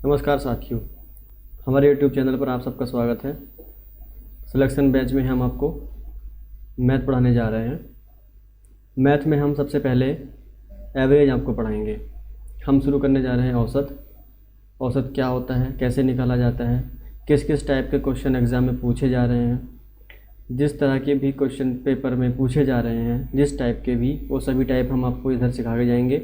नमस्कार साथियों, हमारे YouTube चैनल पर आप सबका स्वागत है। सिलेक्शन बैच में हम आपको मैथ पढ़ाने जा रहे हैं। मैथ में हम सबसे पहले एवरेज आपको पढ़ाएंगे। हम शुरू करने जा रहे हैं औसत। औसत क्या होता है, कैसे निकाला जाता है, किस किस टाइप के क्वेश्चन एग्ज़ाम में पूछे जा रहे हैं, जिस तरह के भी क्वेश्चन पेपर में पूछे जा रहे हैं, जिस टाइप के भी, वो सभी टाइप हम आपको इधर सिखा के जाएंगे।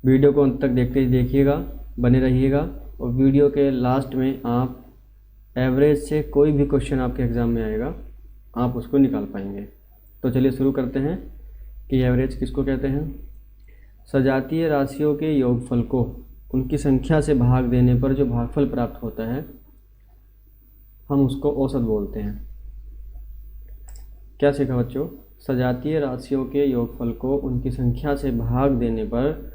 वीडियो को अंत तक देखिएगा, बने रहिएगा। और वीडियो के लास्ट में आप एवरेज से कोई भी क्वेश्चन आपके एग्ज़ाम में आएगा, आप उसको निकाल पाएंगे। तो चलिए शुरू करते हैं कि एवरेज किसको कहते हैं। सजातीय राशियों के योगफल को उनकी संख्या से भाग देने पर जो भागफल प्राप्त होता है, हम उसको औसत बोलते हैं। क्या सीखा बच्चों? सजातीय राशियों के योगफल को उनकी संख्या से भाग देने पर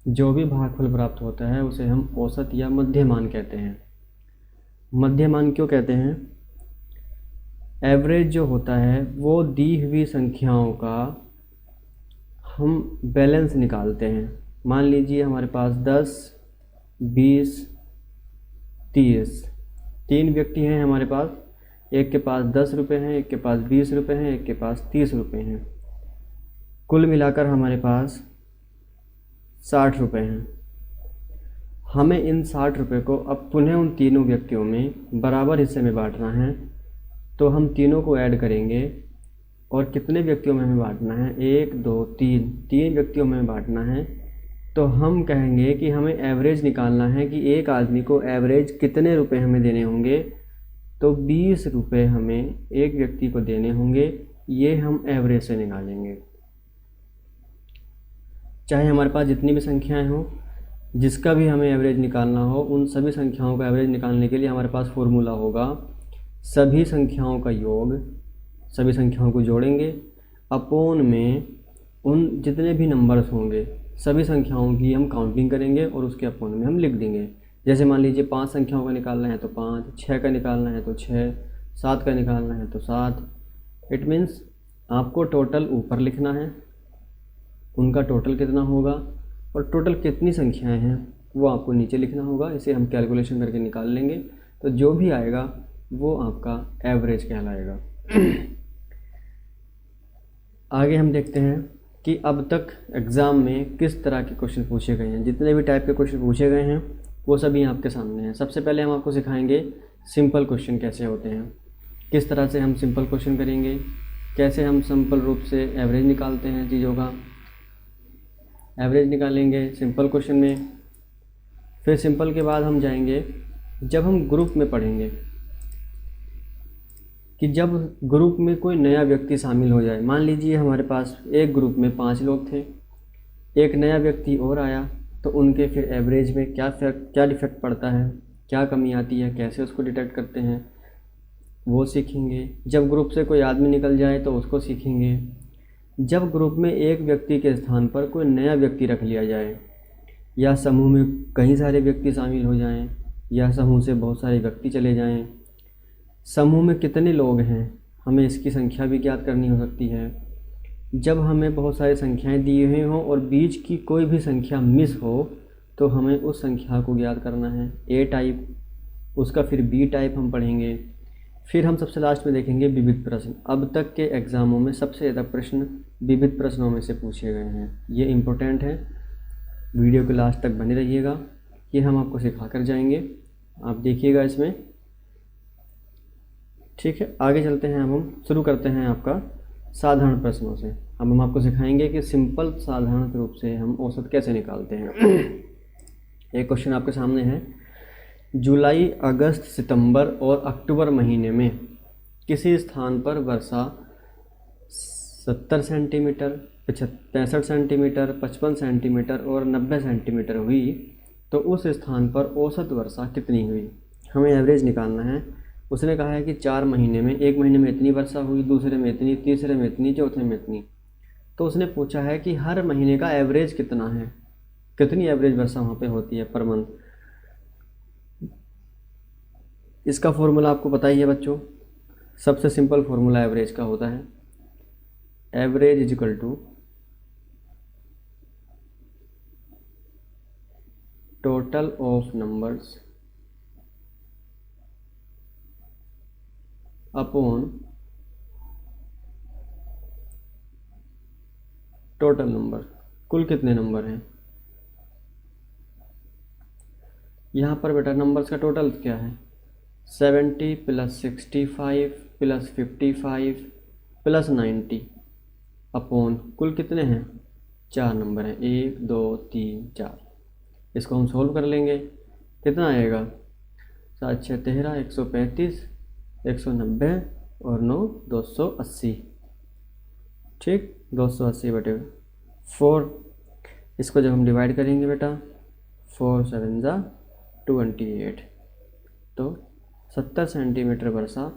जो भी भागफल प्राप्त होता है उसे हम औसत या मध्यमान कहते हैं। मध्यमान क्यों कहते हैं? एवरेज जो होता है वो दी हुई संख्याओं का हम बैलेंस निकालते हैं। मान लीजिए हमारे पास 10, 20, 30 तीन व्यक्ति हैं हमारे पास। एक के पास 10 रुपये हैं, एक के पास 20 रुपये हैं, एक के पास 30 रुपये हैं। कुल मिलाकर हमारे पास 60 रुपये हैं। हमें इन 60 रुपये को अब पुनः उन तीनों व्यक्तियों में बराबर हिस्से में बांटना है। तो हम तीनों को ऐड करेंगे और कितने व्यक्तियों में हमें बांटना है? 1, 2, 3 व्यक्तियों में बांटना है। तो हम कहेंगे कि हमें एवरेज निकालना है कि एक आदमी को एवरेज कितने रुपए हमें देने होंगे। तो 20 रुपये हमें एक व्यक्ति को देने होंगे। ये हम एवरेज से निकालेंगे। चाहे हमारे पास जितनी भी संख्याएं हों, जिसका भी हमें एवरेज निकालना हो, उन सभी संख्याओं का एवरेज निकालने के लिए हमारे पास फॉर्मूला होगा सभी संख्याओं का योग। सभी संख्याओं को जोड़ेंगे अपोन में उन जितने भी नंबर्स होंगे सभी संख्याओं की हम काउंटिंग करेंगे और उसके अपोन में हम लिख देंगे। जैसे मान लीजिए 5 संख्याओं का निकालना है तो 5, 6 का निकालना है तो 6, 7 का निकालना है तो 7। इट मीन्स आपको टोटल ऊपर लिखना है, उनका टोटल कितना होगा और टोटल कितनी संख्याएं हैं वो आपको नीचे लिखना होगा। इसे हम कैलकुलेशन करके निकाल लेंगे। तो जो भी आएगा वो आपका एवरेज कहलाएगा। आगे हम देखते हैं कि अब तक एग्ज़ाम में किस तरह के क्वेश्चन पूछे गए हैं। जितने भी टाइप के क्वेश्चन पूछे गए हैं वो सभी आपके सामने हैं। सबसे पहले हम आपको सिखाएंगे सिंपल क्वेश्चन कैसे होते हैं, किस तरह से हम सिंपल क्वेश्चन करेंगे, कैसे हम सिंपल रूप से एवरेज निकालते हैं। चीज़ों का एवरेज निकालेंगे सिंपल क्वेश्चन में। फिर सिंपल के बाद हम जाएंगे, जब हम ग्रुप में पढ़ेंगे कि जब ग्रुप में कोई नया व्यक्ति शामिल हो जाए। मान लीजिए हमारे पास एक ग्रुप में 5 लोग थे, एक नया व्यक्ति और आया, तो उनके फिर एवरेज में क्या डिफेक्ट पड़ता है, क्या कमी आती है, कैसे उसको डिटेक्ट करते हैं, वो सीखेंगे। जब ग्रुप से कोई आदमी निकल जाए तो उसको सीखेंगे। जब ग्रुप में एक व्यक्ति के स्थान पर कोई नया व्यक्ति रख लिया जाए, या समूह में कई सारे व्यक्ति शामिल हो जाएं, या समूह से बहुत सारे व्यक्ति चले जाएं, समूह में कितने लोग हैं हमें इसकी संख्या भी ज्ञात करनी हो सकती है। जब हमें बहुत सारी संख्याएं दी हुई हों और बीच की कोई भी संख्या मिस हो तो हमें उस संख्या को ज्ञात करना है। ए टाइप, उसका फिर बी टाइप हम पढ़ेंगे। फिर हम सबसे लास्ट में देखेंगे विविध प्रश्न। अब तक के एग्ज़ामों में सबसे ज़्यादा प्रश्न विविध प्रश्नों में से पूछे गए हैं। ये इम्पोर्टेंट है, वीडियो के लास्ट तक बने रहिएगा। ये हम आपको सिखा कर जाएंगे, आप देखिएगा इसमें। ठीक है, आगे चलते हैं। हम शुरू करते हैं आपका साधारण प्रश्नों से। अब हम आपको सिखाएंगे कि सिंपल साधारण रूप से हम औसत कैसे निकालते हैं। एक क्वेश्चन आपके सामने है, जुलाई, अगस्त, सितंबर और अक्टूबर महीने में किसी स्थान पर वर्षा 70 सेंटीमीटर, 65 सेंटीमीटर, 55 सेंटीमीटर और 90 सेंटीमीटर हुई, तो उस स्थान पर औसत वर्षा कितनी हुई। हमें एवरेज निकालना है। उसने कहा है कि 4 महीने में, एक महीने में इतनी वर्षा हुई, दूसरे में इतनी, तीसरे में इतनी, चौथे में इतनी। तो उसने पूछा है कि हर महीने का एवरेज कितना है, कितनी एवरेज वर्षा वहाँ पे होती है पर मंथ। इसका फॉर्मूला आपको पता ही है बच्चों। सबसे सिंपल फॉर्मूला एवरेज का होता है, average is equal to total of numbers upon total number, कुल कितने नंबर हैं। यहाँ पर बेटा नंबर्स का टोटल क्या है, 70 + 65 + 55 + 90 अपॉन कुल कितने हैं, 4 नंबर हैं, 1 2 3 4। इसको हम सोल्व कर लेंगे, कितना आएगा, 7 6 13, 135, 190 और 9 280। ठीक, 280/4। इसको जब हम डिवाइड करेंगे बेटा, 4 7 जा 28, तो 70 सेंटीमीटर वर्षा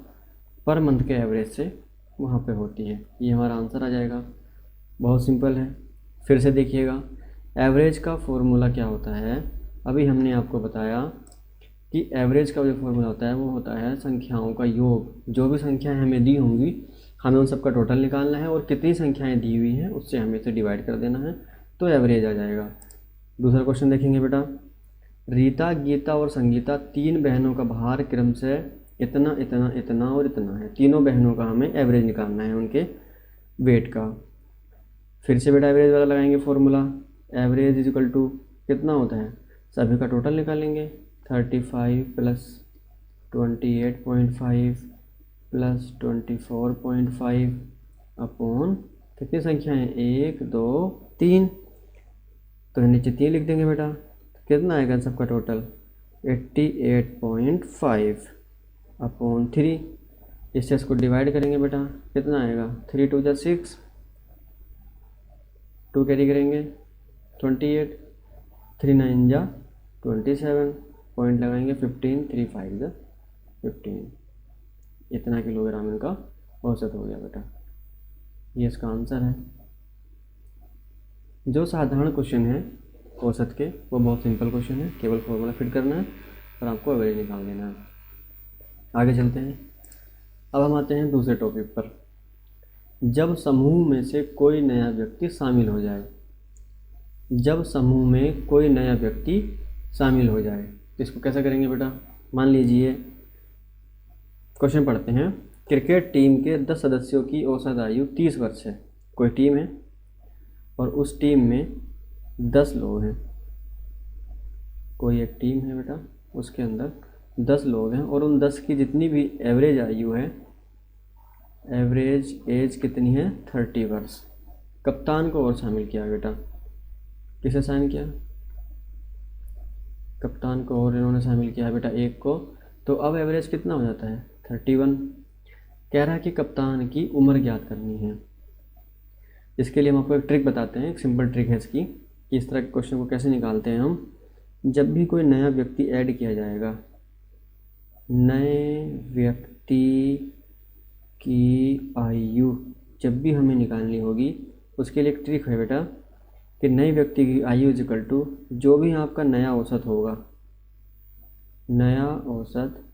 पर मंथ के एवरेज से वहाँ पे होती है। ये हमारा आंसर आ जाएगा। बहुत सिंपल है। फिर से देखिएगा, एवरेज का फॉर्मूला क्या होता है। अभी हमने आपको बताया कि एवरेज का जो फॉर्मूला होता है वो होता है संख्याओं का योग। जो भी संख्याएं हमें दी होंगी हमें उन सबका टोटल निकालना है और कितनी संख्याएं दी हुई हैं उससे हमें इसे डिवाइड कर देना है, तो एवरेज आ जाएगा। दूसरा क्वेश्चन देखेंगे बेटा, रीता, गीता और संगीता 3 बहनों का भार क्रम से इतना इतना इतना और इतना है। तीनों बहनों का हमें एवरेज निकालना है, उनके वेट का। फिर से बेटा एवरेज वाला लगाएंगे formula, average is equal to कितना होता है, सभी का टोटल निकालेंगे, 35 + 28.5 + 24.5 अपॉन कितनी संख्या है, 1 2 3, तो नीचे 3 लिख देंगे बेटा। कितना आएगा सबका टोटल, 88.5 अपॉन 3। इससे इसको डिवाइड करेंगे बेटा, कितना आएगा, 3 2 जा 6, 2 कैरी करेंगे 28, 3 9 जा 27, पॉइंट लगाएंगे 15, 3 5 जा 15। इतना किलोग्राम इनका औसत हो गया बेटा। ये इसका आंसर है। जो साधारण क्वेश्चन है औसत के वो बहुत सिंपल क्वेश्चन है, केवल फॉर्मूला फिट करना है और आपको एवरेज निकाल देना है। आगे चलते हैं। अब हम आते हैं दूसरे टॉपिक पर। जब समूह में से कोई नया व्यक्ति शामिल हो जाए, जब समूह में कोई नया व्यक्ति शामिल हो जाए तो इसको कैसे करेंगे बेटा। मान लीजिए क्वेश्चन पढ़ते हैं, क्रिकेट टीम के 10 सदस्यों की औसत आयु 30 वर्ष है। कोई टीम है और उस टीम में 10 लोग हैं। कोई एक टीम है बेटा, उसके अंदर 10 लोग हैं और उन 10 की जितनी भी एवरेज आयु है, एवरेज एज कितनी है, 30 वर्ष। कप्तान को और शामिल किया बेटा, किसे साइन किया, कप्तान को और इन्होंने शामिल किया है बेटा एक को, तो अब एवरेज कितना हो जाता है, 31। कह रहा है कि कप्तान की उम्र ज्ञात करनी है। इसके लिए हम आपको एक ट्रिक बताते हैं, एक सिंपल ट्रिक है इसकी कि इस तरह के क्वेश्चन को कैसे निकालते हैं हम। जब भी कोई नया व्यक्ति ऐड किया जाएगा, नए व्यक्ति की आयु जब भी हमें निकालनी होगी उसके लिए एक ट्रिक है बेटा कि नए व्यक्ति की आयु इज इक्वल टू जो भी आपका नया औसत होगा, नया औसत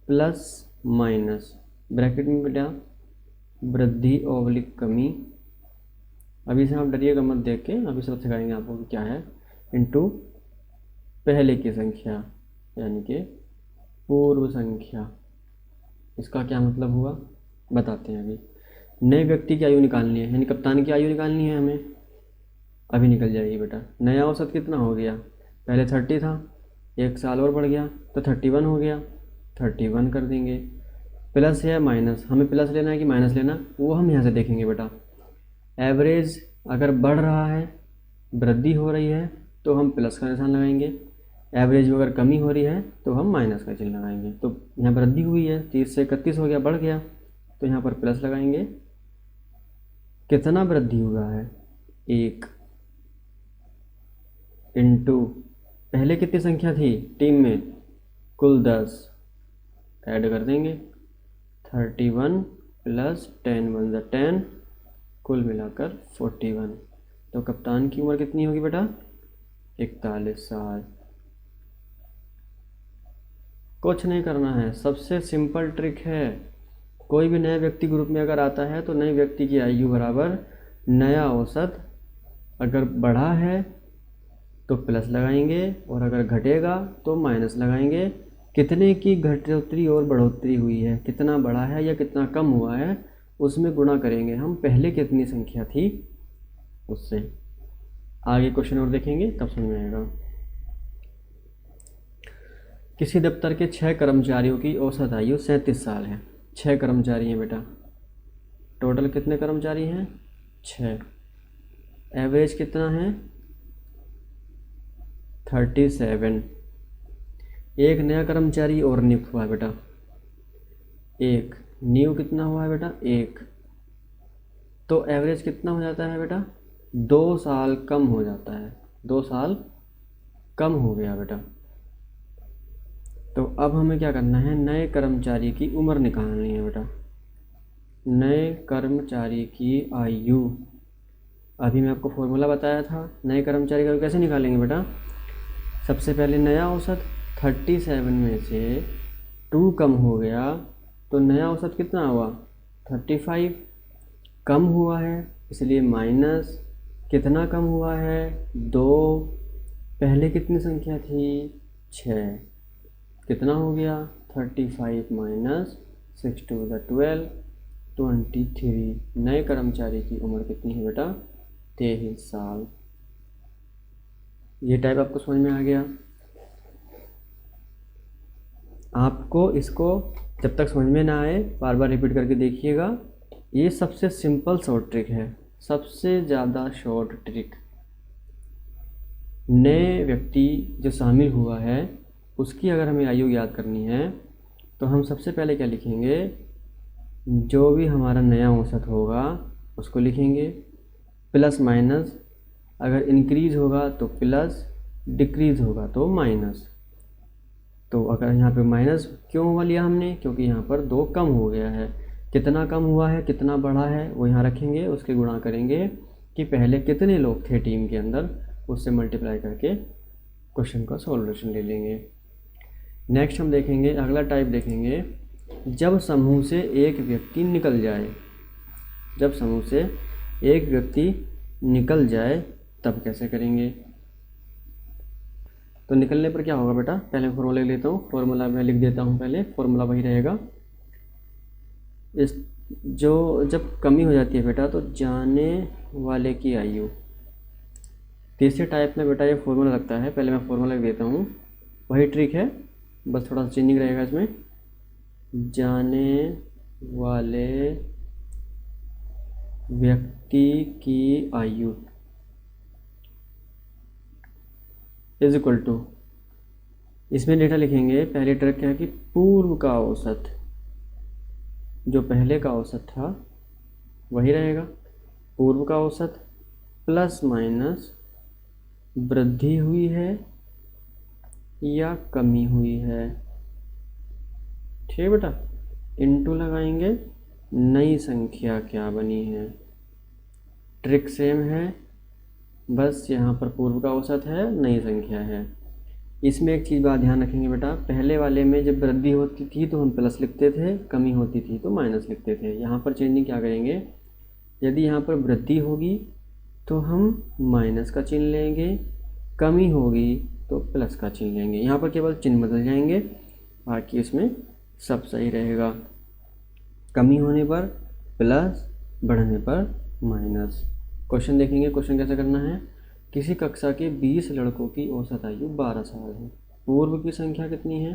प्लस माइनस ब्रैकेट में बेटा वृद्धि ओब्लिक कमी। अभी से आप डरिएगा मत देख के, अभी सब सिखाएंगे आपको कि क्या है, इनटू पहले की संख्या यानी कि पूर्व संख्या। इसका क्या मतलब हुआ बताते हैं। अभी नए व्यक्ति की आयु निकालनी है, यानी कप्तान की आयु निकालनी है हमें, अभी निकल जाएगी बेटा। नया औसत कितना हो गया, पहले 30 था, 1 साल और बढ़ गया तो 31 हो गया, 31 कर देंगे। प्लस है माइनस, हमें प्लस लेना है कि माइनस लेना, वो हम यहाँ से देखेंगे बेटा। एवरेज अगर बढ़ रहा है, वृद्धि हो रही है तो हम प्लस का निशान लगाएंगे, एवरेज अगर कमी हो रही है तो हम माइनस का चिन्ह लगाएंगे। तो यहाँ वृद्धि हुई है, 30 से 31 हो गया, बढ़ गया, तो यहाँ पर प्लस लगाएंगे। कितना वृद्धि हुआ है, 1 इंटू पहले कितनी संख्या थी टीम में, कुल 10, ऐड कर देंगे 31 + 10 1 = 10, कुल मिलाकर 41। तो कप्तान की उम्र कितनी होगी बेटा, 41 साल। कुछ नहीं करना है, सबसे सिंपल ट्रिक है। कोई भी नया व्यक्ति ग्रुप में अगर आता है तो नए व्यक्ति की आयु बराबर नया औसत, अगर बढ़ा है तो प्लस लगाएंगे, और अगर घटेगा तो माइनस लगाएंगे। कितने की घटोतरी और बढ़ोतरी हुई है, कितना बढ़ा है या कितना कम हुआ है, उसमें गुणा करेंगे हम पहले कितनी संख्या थी उससे। आगे क्वेश्चन और देखेंगे तब समझ में आएगा। किसी दफ्तर के 6 कर्मचारियों की औसत आयु 37 साल है। 6 कर्मचारी हैं बेटा, टोटल कितने कर्मचारी हैं? 6। एवरेज कितना है? 37। एक नया कर्मचारी और नियुक्त हुआ है बेटा, एक न्यू कितना हुआ है बेटा? 1। तो एवरेज कितना हो जाता है बेटा? 2 साल कम हो जाता है, 2 साल कम हो गया बेटा। तो अब हमें क्या करना है, नए कर्मचारी की उम्र निकालनी है बेटा। नए कर्मचारी की आयु, अभी मैं आपको फॉर्मूला बताया था, नए कर्मचारी का कैसे निकालेंगे बेटा। सबसे पहले नया औसत 37 में से 2 कम हो गया, तो नया औसत कितना हुआ? 35। कम हुआ है इसलिए माइनस, कितना कम हुआ है? 2। पहले कितनी संख्या थी? 6। कितना हो गया? 35 माइनस 6 टू द 12, 23। नए कर्मचारी की उम्र कितनी है बेटा? 23 साल। ये टाइप आपको समझ में आ गया। आपको इसको जब तक समझ में ना आए बार बार रिपीट करके देखिएगा। ये सबसे सिंपल शॉर्ट ट्रिक है, सबसे ज़्यादा शॉर्ट ट्रिक। नए व्यक्ति जो शामिल हुआ है उसकी अगर हमें आयु याद करनी है तो हम सबसे पहले क्या लिखेंगे, जो भी हमारा नया औसत होगा उसको लिखेंगे, प्लस माइनस, अगर इंक्रीज़ होगा तो प्लस, डिक्रीज़ होगा तो माइनस। तो अगर यहाँ पे माइनस क्यों हुआ लिया हमने, क्योंकि यहाँ पर 2 कम हो गया है। कितना कम हुआ है, कितना बढ़ा है, वो यहाँ रखेंगे, उसके गुणा करेंगे कि पहले कितने लोग थे टीम के अंदर, उससे मल्टीप्लाई करके क्वेश्चन का सॉल्यूशन ले लेंगे। नेक्स्ट हम देखेंगे, अगला टाइप देखेंगे, जब समूह से एक व्यक्ति निकल जाए। जब समूह से एक व्यक्ति निकल जाए तब कैसे करेंगे। तो निकलने पर क्या होगा बेटा, पहले फॉर्मूला लिख लेता हूँ, फॉर्मूला मैं लिख देता हूँ पहले, फॉर्मूला वही रहेगा। इस जो जब कमी हो जाती है बेटा तो जाने वाले की आयु। तीसरे टाइप में बेटा ये फॉर्मूला लगता है, पहले मैं फॉर्मूला लिख देता हूँ, वही ट्रिक है, बस थोड़ा सा चेंजिंग रहेगा इसमें। जाने वाले व्यक्ति की आयु इज इक्वल टू, इसमें डेटा लिखेंगे, पहले ट्रिक क्या है कि पूर्व का औसत, जो पहले का औसत था वही रहेगा, पूर्व का औसत प्लस माइनस वृद्धि हुई है या कमी हुई है, ठीक है बेटा, इनटू लगाएंगे नई संख्या क्या बनी है। ट्रिक सेम है, बस यहाँ पर पूर्व का औसत है, नई संख्या है। इसमें एक चीज़ बात ध्यान रखेंगे बेटा, पहले वाले में जब वृद्धि होती थी तो हम प्लस लिखते थे, कमी होती थी तो माइनस लिखते थे। यहाँ पर चेंजिंग क्या करेंगे, यदि यहाँ पर वृद्धि होगी तो हम माइनस का चिन्ह लेंगे, कमी होगी तो प्लस का चिन्ह लेंगे। यहाँ पर केवल चिन्ह बदल जाएंगे, बाकी इसमें सब सही रहेगा। कमी होने पर प्लस, बढ़ने पर माइनस। क्वेश्चन देखेंगे, क्वेश्चन कैसे करना है। किसी कक्षा के 20 लड़कों की औसत आयु 12 साल है। पूर्व की संख्या कितनी है,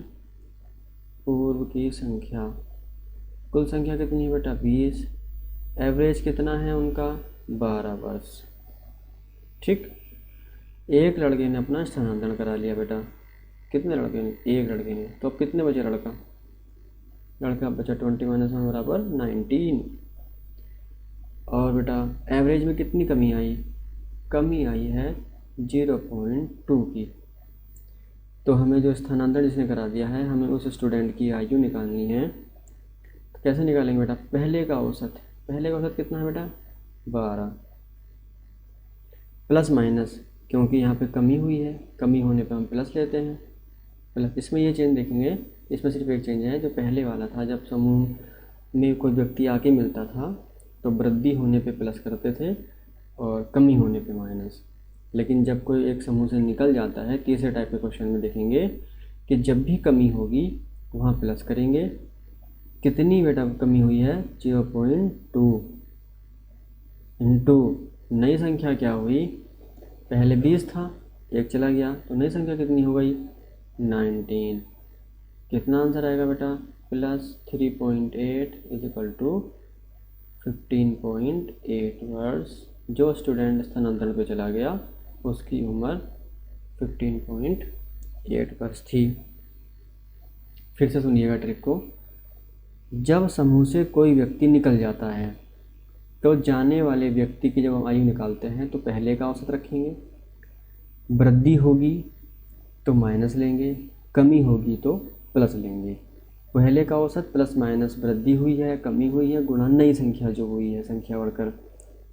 पूर्व की संख्या, कुल संख्या कितनी है बेटा 20, एवरेज कितना है उनका 12 वर्ष। ठीक, एक लड़के ने अपना स्थानांतरण करा लिया बेटा, कितने लड़के ने, एक लड़के ने, तो अब कितने बचे लड़का, लड़का बचा 20 माइनस 1 बराबर 19। और बेटा एवरेज में कितनी कमी आई, कमी आई है 0.2 की। तो हमें जो स्थानांतरण जिसने करा दिया है, हमें उस स्टूडेंट की आयु निकालनी है। तो कैसे निकालेंगे बेटा, पहले का औसत, पहले का औसत कितना है बेटा 12, प्लस माइनस, क्योंकि यहाँ पे कमी हुई है, कमी होने पे हम प्लस लेते हैं, प्लस। इसमें ये चेंज देखेंगे, इसमें सिर्फ एक चेंज है, जो पहले वाला था, जब समूह में कोई व्यक्ति आके मिलता था तो वृद्धि होने पे प्लस करते थे और कमी होने पे माइनस। लेकिन जब कोई एक समूह से निकल जाता है, तीसरे टाइप के क्वेश्चन में देखेंगे कि जब भी कमी होगी वहाँ प्लस करेंगे। कितनी बेटा कमी हुई है? 0.2 इंटू नई संख्या क्या हुई? पहले 20 था, एक चला गया, तो नई संख्या कितनी हो गई? 19। कितना आंसर आएगा बेटा? प्लस 3.8 इज इक्वल टू 15.8 वर्ष। जो स्टूडेंट स्थानांतरण पे चला गया उसकी उम्र 15.8 वर्ष थी। फिर से सुनिएगा ट्रिक को। जब समूह से कोई व्यक्ति निकल जाता है तो जाने वाले व्यक्ति की जब हम आयु निकालते हैं तो पहले का औसत रखेंगे, वृद्धि होगी तो माइनस लेंगे, कमी होगी तो प्लस लेंगे। पहले का औसत प्लस माइनस वृद्धि हुई है, कमी हुई है, गुणा नई संख्या जो हुई है, संख्या बढ़कर,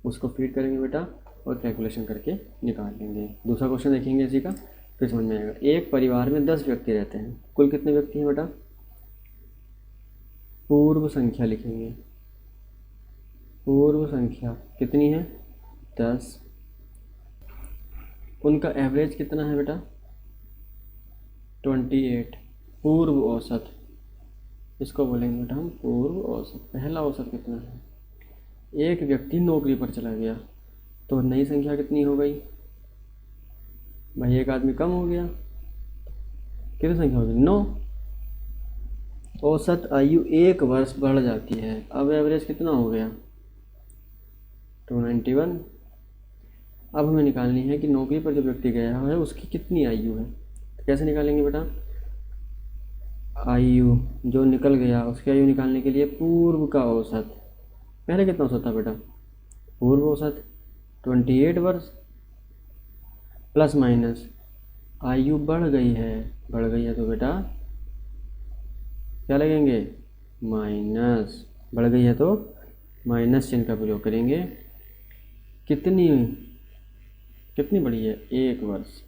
उसको फीड करेंगे बेटा और कैलकुलेशन करके निकाल लेंगे। दूसरा क्वेश्चन देखेंगे इसी का, फिर समझ में आएगा। एक परिवार में 10 व्यक्ति रहते हैं, कुल कितने व्यक्ति हैं बेटा? पूर्व संख्या लिखेंगे। पूर्व संख्या कितनी है? 10। उनका एवरेज कितना है बेटा? 28। पूर्व औसत, इसको बोलेंगे बेटा हम पूर्व औसत। पहला औसत कितना है? एक व्यक्ति नौकरी पर चला गया तो नई संख्या कितनी हो गई भाई? एक आदमी कम हो गया, कितनी संख्या हो गई? 9। औसत आयु 1 वर्ष बढ़ जाती है। अब एवरेज कितना हो गया? 291। अब हमें निकालनी है कि नौकरी पर जो व्यक्ति गया है उसकी कितनी आयु है। तो कैसे निकालेंगे बेटा? आयु जो निकल गया उसकी आयु निकालने के लिए पूर्व का औसत, पहले कितना औसत था बेटा? पूर्व औसत 28 वर्ष, प्लस माइनस आयु बढ़ गई है तो बेटा क्या लगेंगे? माइनस। बढ़ गई है तो माइनस चिन्ह का प्रयोग करेंगे। कितनी बढ़ी है? 1 वर्ष।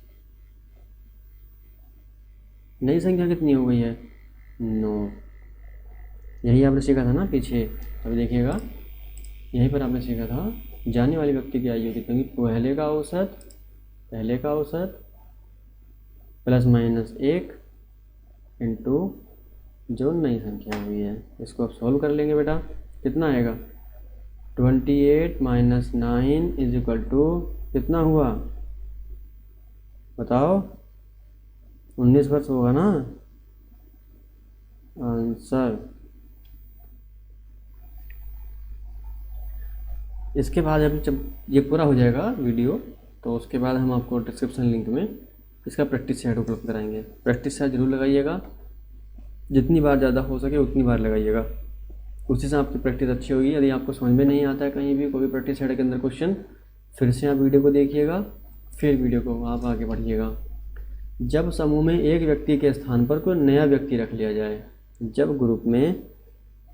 नई संख्या कितनी हो गई है? 9। यही आपने सीखा था ना पीछे, अभी देखिएगा, यहीं पर आपने सीखा था जाने वाले व्यक्ति की आयु कितनी? पहले का औसत प्लस माइनस 1 इंटू जो नई संख्या हुई है। इसको अब सॉल्व कर लेंगे बेटा। कितना आएगा? 28 माइनस 9 इज इक्वल टू कितना हुआ बताओ? 19 वर्ष होगा ना आंसर। इसके बाद जब ये पूरा हो जाएगा वीडियो तो उसके बाद हम आपको डिस्क्रिप्शन लिंक में इसका प्रैक्टिस सेट उपलब्ध कराएंगे। प्रैक्टिस सेट जरूर लगाइएगा, जितनी बार ज़्यादा हो सके उतनी बार लगाइएगा, उसी से आपकी प्रैक्टिस अच्छी होगी। यदि आपको समझ में नहीं आता है कहीं भी कोई प्रैक्टिस सेट के अंदर क्वेश्चन, फिर से आप वीडियो को देखिएगा, फिर वीडियो को आप आगे बढ़िएगा। जब समूह में एक व्यक्ति के स्थान पर कोई नया व्यक्ति रख लिया जाए, जब ग्रुप में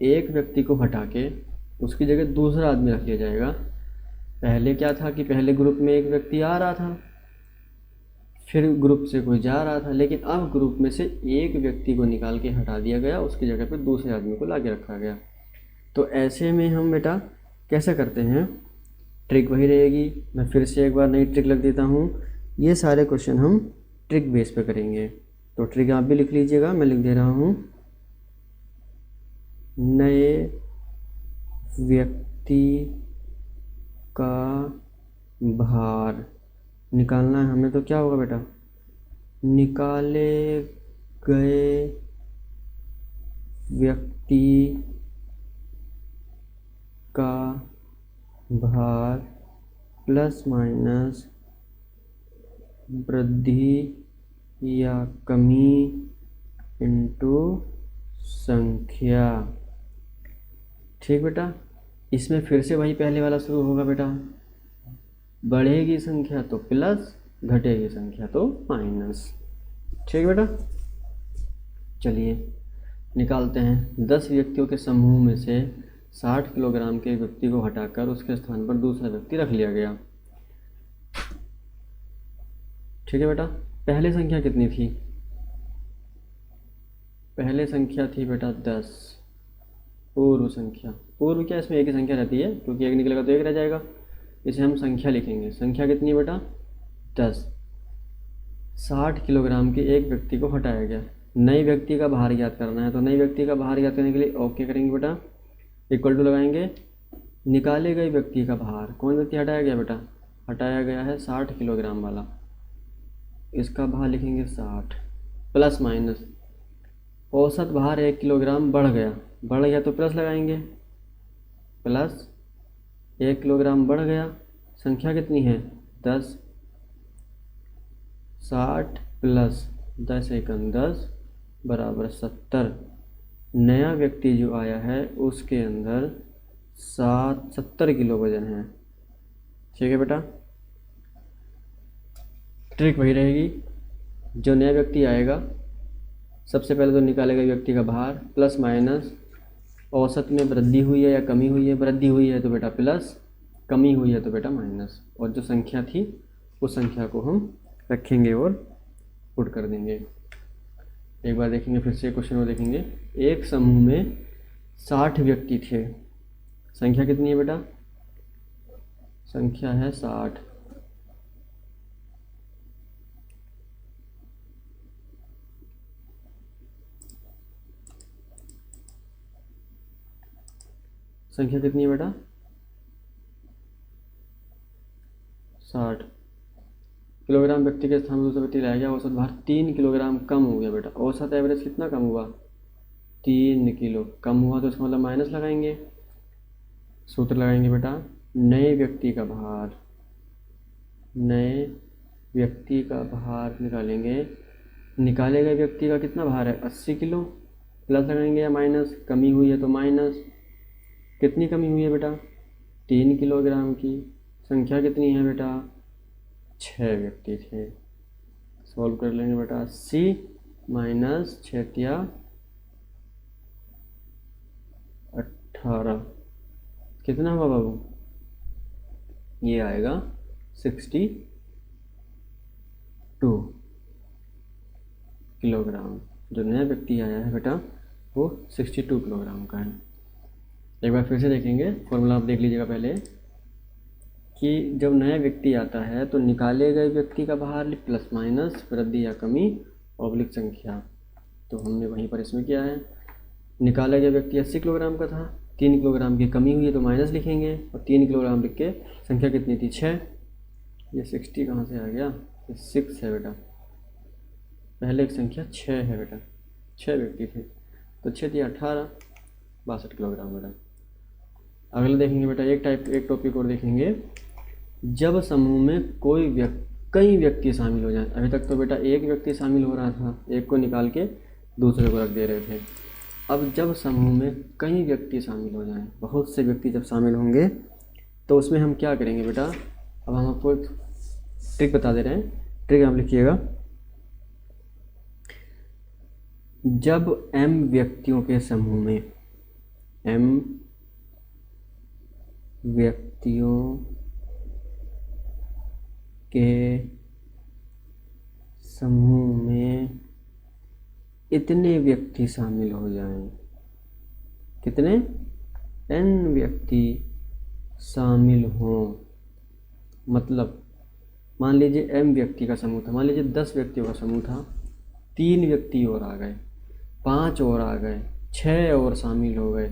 एक व्यक्ति को हटा के उसकी जगह दूसरा आदमी रख लिया जाएगा। पहले क्या था कि पहले ग्रुप में एक व्यक्ति आ रहा था, फिर ग्रुप से कोई जा रहा था, लेकिन अब ग्रुप में से एक व्यक्ति को निकाल के हटा दिया गया, उसकी जगह पर दूसरे आदमी को ला के रखा गया। तो ऐसे में हम बेटा कैसे करते हैं? ट्रिक वही रहेगी। मैं फिर से एक बार नई ट्रिक लिख देता हूँ। ये सारे क्वेश्चन हम ट्रिक बेस पे करेंगे, तो ट्रिक आप भी लिख लीजिएगा, मैं लिख दे रहा हूँ। नए व्यक्ति का भार निकालना है हमें, तो क्या होगा बेटा? निकाले गए व्यक्ति का भार प्लस माइनस वृद्धि या कमी इंटू संख्या। ठीक बेटा, इसमें फिर से वही पहले वाला शुरू होगा बेटा। बढ़ेगी संख्या तो प्लस, घटेगी संख्या तो माइनस। ठीक बेटा, चलिए निकालते हैं। 10 व्यक्तियों के समूह में से 60 किलोग्राम के व्यक्ति को हटाकर उसके स्थान पर दूसरा व्यक्ति रख लिया गया। ठीक है बेटा, पहले संख्या कितनी थी? पहले संख्या थी बेटा 10। पूर्व संख्या, पूर्व क्या इसमें एक ही संख्या रहती है, क्योंकि एक निकलेगा तो एक रह जाएगा, इसे हम संख्या लिखेंगे। संख्या कितनी है बेटा? 10। 60 किलोग्राम के एक व्यक्ति को हटाया गया। नए व्यक्ति का भार ज्ञात करना है, तो नए व्यक्ति का भार ज्ञात करने के लिए ओके करेंगे बेटा, इक्वल टू लगाएंगे निकाले गए व्यक्ति का भार। कौन व्यक्ति हटाया गया बेटा? हटाया गया है 60 किलोग्राम वाला, इसका भार लिखेंगे 60 प्लस माइनस औसत भार 1 किलोग्राम बढ़ गया तो प्लस लगाएंगे, प्लस 1 किलोग्राम बढ़ गया, संख्या कितनी है 10, 60 प्लस 10 एकम 10 बराबर 70। नया व्यक्ति जो आया है उसके अंदर 70 किलो वजन है। ठीक है बेटा, ट्रिक वही रहेगी, जो नया व्यक्ति आएगा सबसे पहले तो निकालेगा व्यक्ति का भार, प्लस माइनस औसत में वृद्धि हुई है या कमी हुई है, वृद्धि हुई है तो बेटा प्लस, कमी हुई है तो बेटा माइनस, और जो संख्या थी उस संख्या को हम रखेंगे और पुट कर देंगे। एक बार देखेंगे फिर से क्वेश्चन में देखेंगे, एक समूह में 60 व्यक्ति थे, संख्या कितनी है बेटा? संख्या है 60। संख्या कितनी है बेटा? 60 किलोग्राम व्यक्ति के स्थान में दूसरा व्यक्ति लाया गया, औसत भार 3 किलोग्राम कम हो गया बेटा। औसत एवरेज कितना कम हुआ? 3 किलो कम हुआ, तो इसका मतलब माइनस लगाएंगे, सूत्र लगाएंगे बेटा, नए व्यक्ति का भार, नए व्यक्ति का भार निकालेंगे, निकाले गए व्यक्ति का कितना भार है 80 किलो, प्लस लगाएंगे या माइनस, कमी हुई है तो माइनस, कितनी कमी हुई है बेटा 3 किलोग्राम की, संख्या कितनी है बेटा 6 व्यक्ति थे। सॉल्व कर लेंगे बेटा, 80 माइनस 6 18 कितना हुआ बाबू? ये आएगा 62 किलोग्राम। जो नया व्यक्ति आया है बेटा वो 62 किलोग्राम का है। एक बार फिर से देखेंगे, फॉर्मूला आप देख लीजिएगा पहले कि जब नया व्यक्ति आता है तो निकाले गए व्यक्ति का भार प्लस माइनस वृद्धि या कमी ऑब्लिक संख्या, तो हमने वहीं पर इसमें किया है। निकाला गया व्यक्ति 80 किलोग्राम का था, 3 किलोग्राम की कमी हुई है तो माइनस लिखेंगे, और 3 किलोग्राम लिख के संख्या कितनी थी 6, ये 60 कहाँ से आ गया, ये 6 है बेटा, पहले एक संख्या 6 है बेटा, 6 व्यक्ति थे तो 6 थी 18, 62 किलोग्राम बेटा। अगले देखेंगे बेटा, एक टॉपिक और देखेंगे, जब समूह में कई व्यक्ति शामिल हो जाएं। अभी तक तो बेटा एक व्यक्ति शामिल हो रहा था, एक को निकाल के दूसरे को रख दे रहे थे। अब जब समूह में कई व्यक्ति शामिल हो जाएं, बहुत से व्यक्ति जब शामिल होंगे तो उसमें हम क्या करेंगे बेटा? अब हम आपको एक ट्रिक बता दे रहे हैं, ट्रिक आप लिखिएगा। जब m व्यक्तियों के समूह में, m व्यक्तियों के समूह में इतने व्यक्ति शामिल हो जाएं, कितने? n व्यक्ति शामिल हों, मतलब मान लीजिए m व्यक्ति का समूह था, मान लीजिए 10 व्यक्तियों का समूह था, 3 व्यक्ति और आ गए, 5 और आ गए, 6 और शामिल हो गए,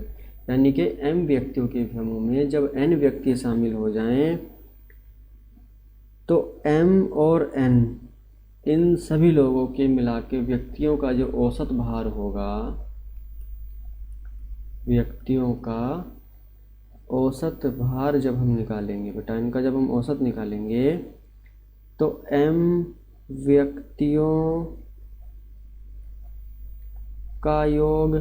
यानी कि m व्यक्तियों के समूह में जब n व्यक्ति शामिल हो जाएं तो m और n इन सभी लोगों के मिला के व्यक्तियों का जो औसत भार होगा, व्यक्तियों का औसत भार जब हम निकालेंगे बेटा, इनका जब हम औसत निकालेंगे तो m व्यक्तियों का योग,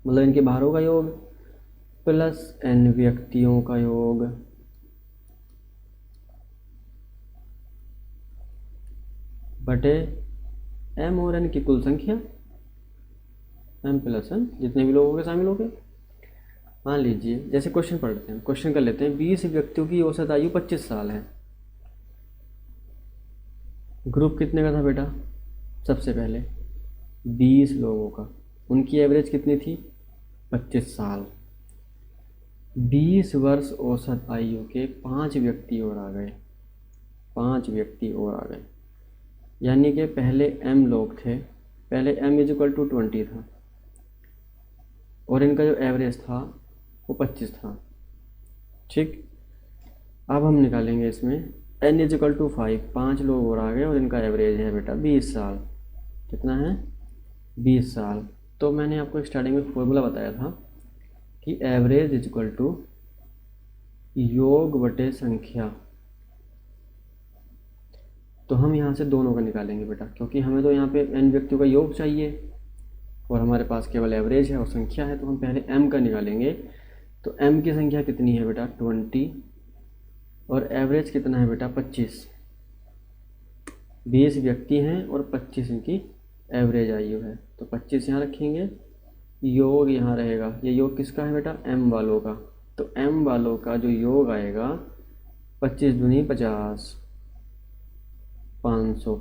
मतलब इनके भारों का योग, प्लस n व्यक्तियों का योग, बटे m और n की कुल संख्या, m प्लस n, जितने भी लोगों के शामिल हो गए। मान लीजिए जैसे क्वेश्चन पढ़ते हैं, क्वेश्चन कर लेते हैं, 20 व्यक्तियों की औसत आयु 25 साल है। ग्रुप कितने का था बेटा? सबसे पहले 20 लोगों का, उनकी एवरेज कितनी थी 25 साल। 20 वर्ष औसत आयु के 5 व्यक्ति और आ गए, 5 व्यक्ति और आ गए, यानी कि पहले m लोग थे, पहले m इज इक्वल टू 20 था और इनका जो एवरेज था वो 25 था। ठीक, अब हम निकालेंगे इसमें n इज इक्वल टू 5, 5 लोग और आ गए और इनका एवरेज है बेटा 20 साल। कितना है? 20 साल। तो मैंने आपको स्टार्टिंग में फॉर्मूला बताया था कि एवरेज इज इक्वल टू योग बटे संख्या। तो हम यहाँ से दोनों का निकालेंगे बेटा, क्योंकि हमें तो यहाँ पे n व्यक्तियों का योग चाहिए और हमारे पास केवल एवरेज है और संख्या है, तो हम पहले m का निकालेंगे। तो m की संख्या कितनी है बेटा? 20 और एवरेज कितना है बेटा? 25। 20 व्यक्ति हैं और 25 इनकी एवरेज आयु है, तो 25 यहाँ रखेंगे, योग यहाँ रहेगा। ये योग किसका है बेटा? m वालों का। तो m वालों का जो योग आएगा 25 दूनी 50, 500,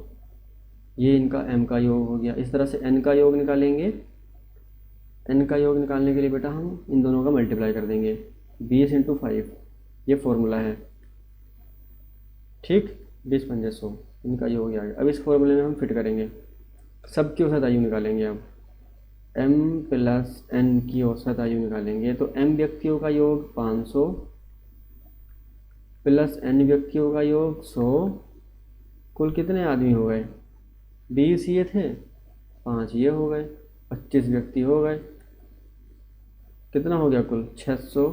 ये इनका m का योग हो गया। इस तरह से n का योग निकालेंगे। n का योग निकालने के लिए बेटा हम इन दोनों का मल्टीप्लाई कर देंगे, 20 इंटू 5, ये फॉर्मूला है। ठीक, 20 पंजे 100, इनका योग आ गया। अब इस फॉर्मूले में हम फिट करेंगे, सबकी औसत आयु निकालेंगे। अब m प्लस n की औसत आयु निकालेंगे, तो m व्यक्तियों का योग 500 प्लस n व्यक्तियों का योग 100, कुल कितने आदमी हो गए? 20 ये थे, 5 ये हो गए, 25 व्यक्ति हो गए। कितना हो गया कुल? 600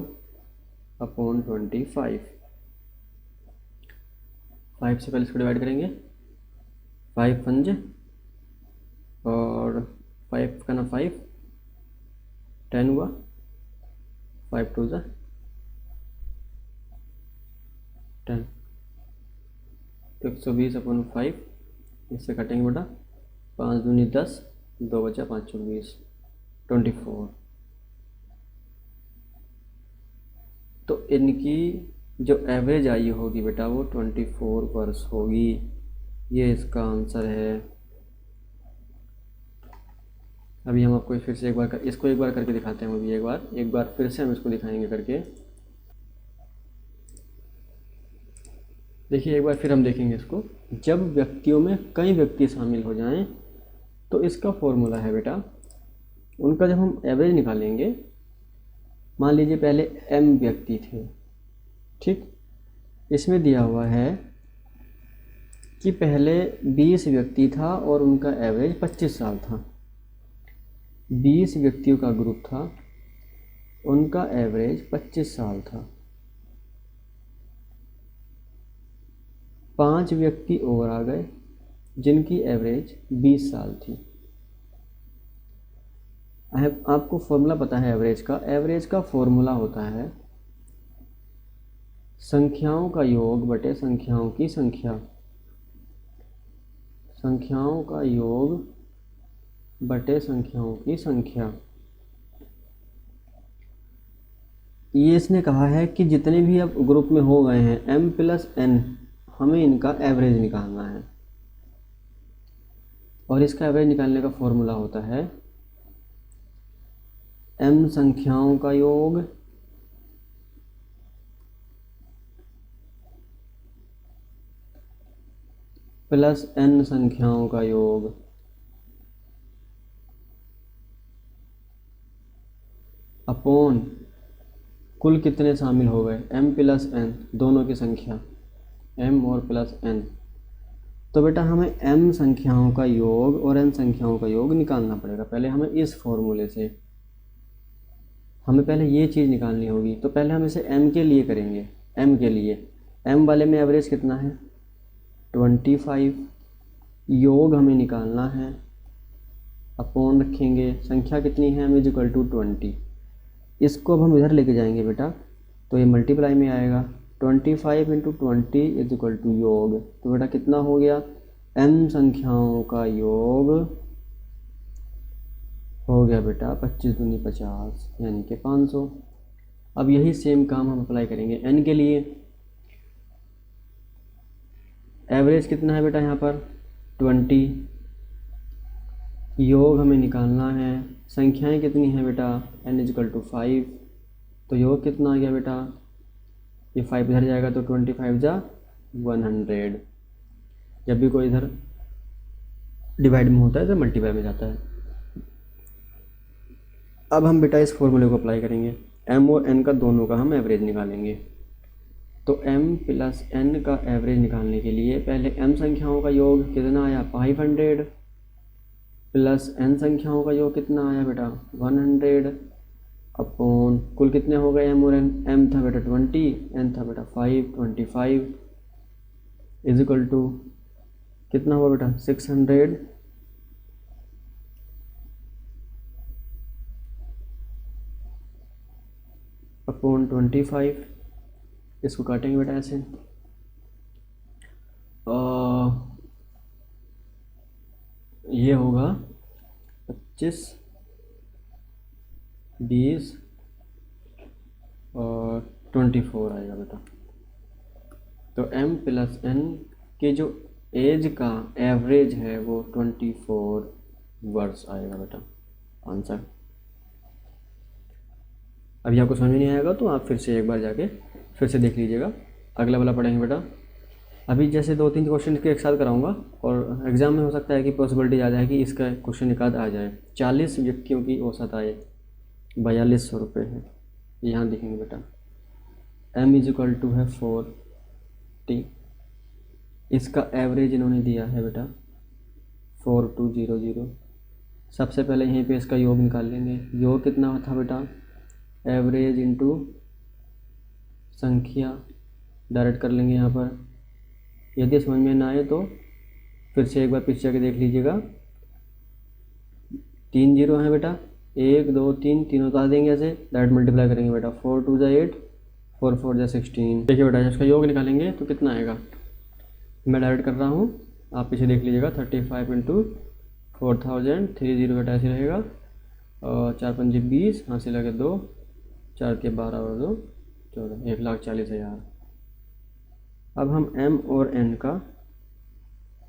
अपॉन 25। 5 से पहले इसको डिवाइड करेंगे, 5 पंजे और 5 का ना 5, 10 हुआ, 5 टू ज़ा 10, 120 अपॉन 5, इससे कटेंगे बेटा, 5 दूनी 10, 2 बचा 5 चौक 20, 24। तो इनकी जो एवरेज आयु होगी बेटा वो 24 वर्ष होगी। ये इसका आंसर है। अभी हम आपको फिर से इसको एक बार करके दिखाते हैं। अभी एक बार फिर से हम इसको दिखाएंगे करके। देखिए, एक बार फिर हम देखेंगे इसको। जब व्यक्तियों में कई व्यक्ति शामिल हो जाएं तो इसका फॉर्मूला है बेटा, उनका जब हम एवरेज निकालेंगे, मान लीजिए पहले m व्यक्ति थे। ठीक, इसमें दिया हुआ है कि पहले 20 व्यक्ति था और उनका एवरेज 25 साल था। 20 व्यक्तियों का ग्रुप था, उनका एवरेज 25 साल था। 5 व्यक्ति और आ गए जिनकी एवरेज 20 साल थी। आपको फॉर्मूला पता है एवरेज का? एवरेज का फॉर्मूला होता है संख्याओं का योग बटे संख्याओं की संख्या। संख्याओं का योग बटे संख्याओं की संख्या। ये इसने कहा है कि जितने भी अब ग्रुप में हो गए हैं m प्लस n, हमें इनका एवरेज निकालना है और इसका एवरेज निकालने का फॉर्मूला होता है m संख्याओं का योग प्लस n संख्याओं का योग अपॉन कुल कितने शामिल हो गए, m प्लस n, दोनों की संख्या m और प्लस n। तो बेटा हमें m संख्याओं का योग और n संख्याओं का योग निकालना पड़ेगा। पहले हमें इस फॉर्मूले से हमें पहले ये चीज़ निकालनी होगी। तो पहले हम इसे m के लिए करेंगे। m के लिए m वाले में एवरेज कितना है? 25। योग हमें निकालना है, अपॉन रखेंगे, संख्या कितनी है? m is equal to 20। इसको अब हम इधर लेके जाएंगे बेटा, तो ये मल्टीप्लाई में आएगा। 25 इंटू 20 इज इक्वल टू योग। तो बेटा कितना हो गया? m संख्याओं का योग हो गया बेटा 25 दूनी 50, यानी कि 500। अब यही सेम काम हम अप्लाई करेंगे n के लिए। एवरेज कितना है बेटा यहाँ पर? 20। योग हमें निकालना है, संख्याएं कितनी हैं बेटा? n is equal to 5। तो योग कितना आ गया बेटा? ये 5 इधर जाएगा तो 25 जा 100। जब भी कोई इधर डिवाइड में होता है तो मल्टीप्लाई में जाता है। अब हम बेटा इस फॉर्मूले को अप्लाई करेंगे, m और n का दोनों का हम एवरेज निकालेंगे। तो m प्लस n का एवरेज निकालने के लिए पहले m संख्याओं का योग कितना आया 500 प्लस n संख्याओं का योग कितना आया बेटा 100 अपॉन कुल कितने हो गए m और n, m था बेटा 20, n था बेटा 25 इज इक्वल टू कितना हुआ बेटा 600 अपॉन 25। इसको काटेंगे बेटा ऐसे, ये होगा 25, 20 और 24 आएगा बेटा। तो m प्लस n के जो एज का एवरेज है वो 24 वर्ष आएगा बेटा आंसर। अभी आपको समझ में नहीं आएगा तो आप फिर से एक बार जाके फिर से देख लीजिएगा, अगला वाला पढ़ेंगे बेटा। अभी जैसे 2-3 क्वेश्चन के एक साथ कराऊंगा और एग्ज़ाम में हो सकता है कि पॉसिबिलिटी आ जाए कि इसका क्वेश्चन एक आध आ जाए। 40 व्यक्तियों की औसत आय 4200 रुपये है, यहाँ देखेंगे बेटा। m इज इक्वल टू है 40, इसका एवरेज इन्होंने दिया है बेटा 4200। सबसे पहले यहीं पे इसका योग निकाल लेंगे। योग कितना था बेटा एवरेज इंटू संख्या, डायरेक्ट कर लेंगे यहाँ पर। यदि समझ में ना आए तो फिर से एक बार पीछे जाके देख लीजिएगा। 3 जीरो हैं बेटा, 1 2 3 तीनों उतार देंगे ऐसे, डायरेक्ट मल्टीप्लाई करेंगे बेटा। 4 2 ज़ा 8, 4 4 ज़ा 16। देखिए बेटा इसका योग निकालेंगे तो कितना आएगा, मैं डायरेक्ट कर रहा हूँ, आप पीछे देख लीजिएगा। 35 इंटू 4000, 30 बेटा ऐसे रहेगा। और 4 पंजे 20, यहाँ से लगे 2, 4 के 12 और 2 14, 1,40,000। अब हम m और n का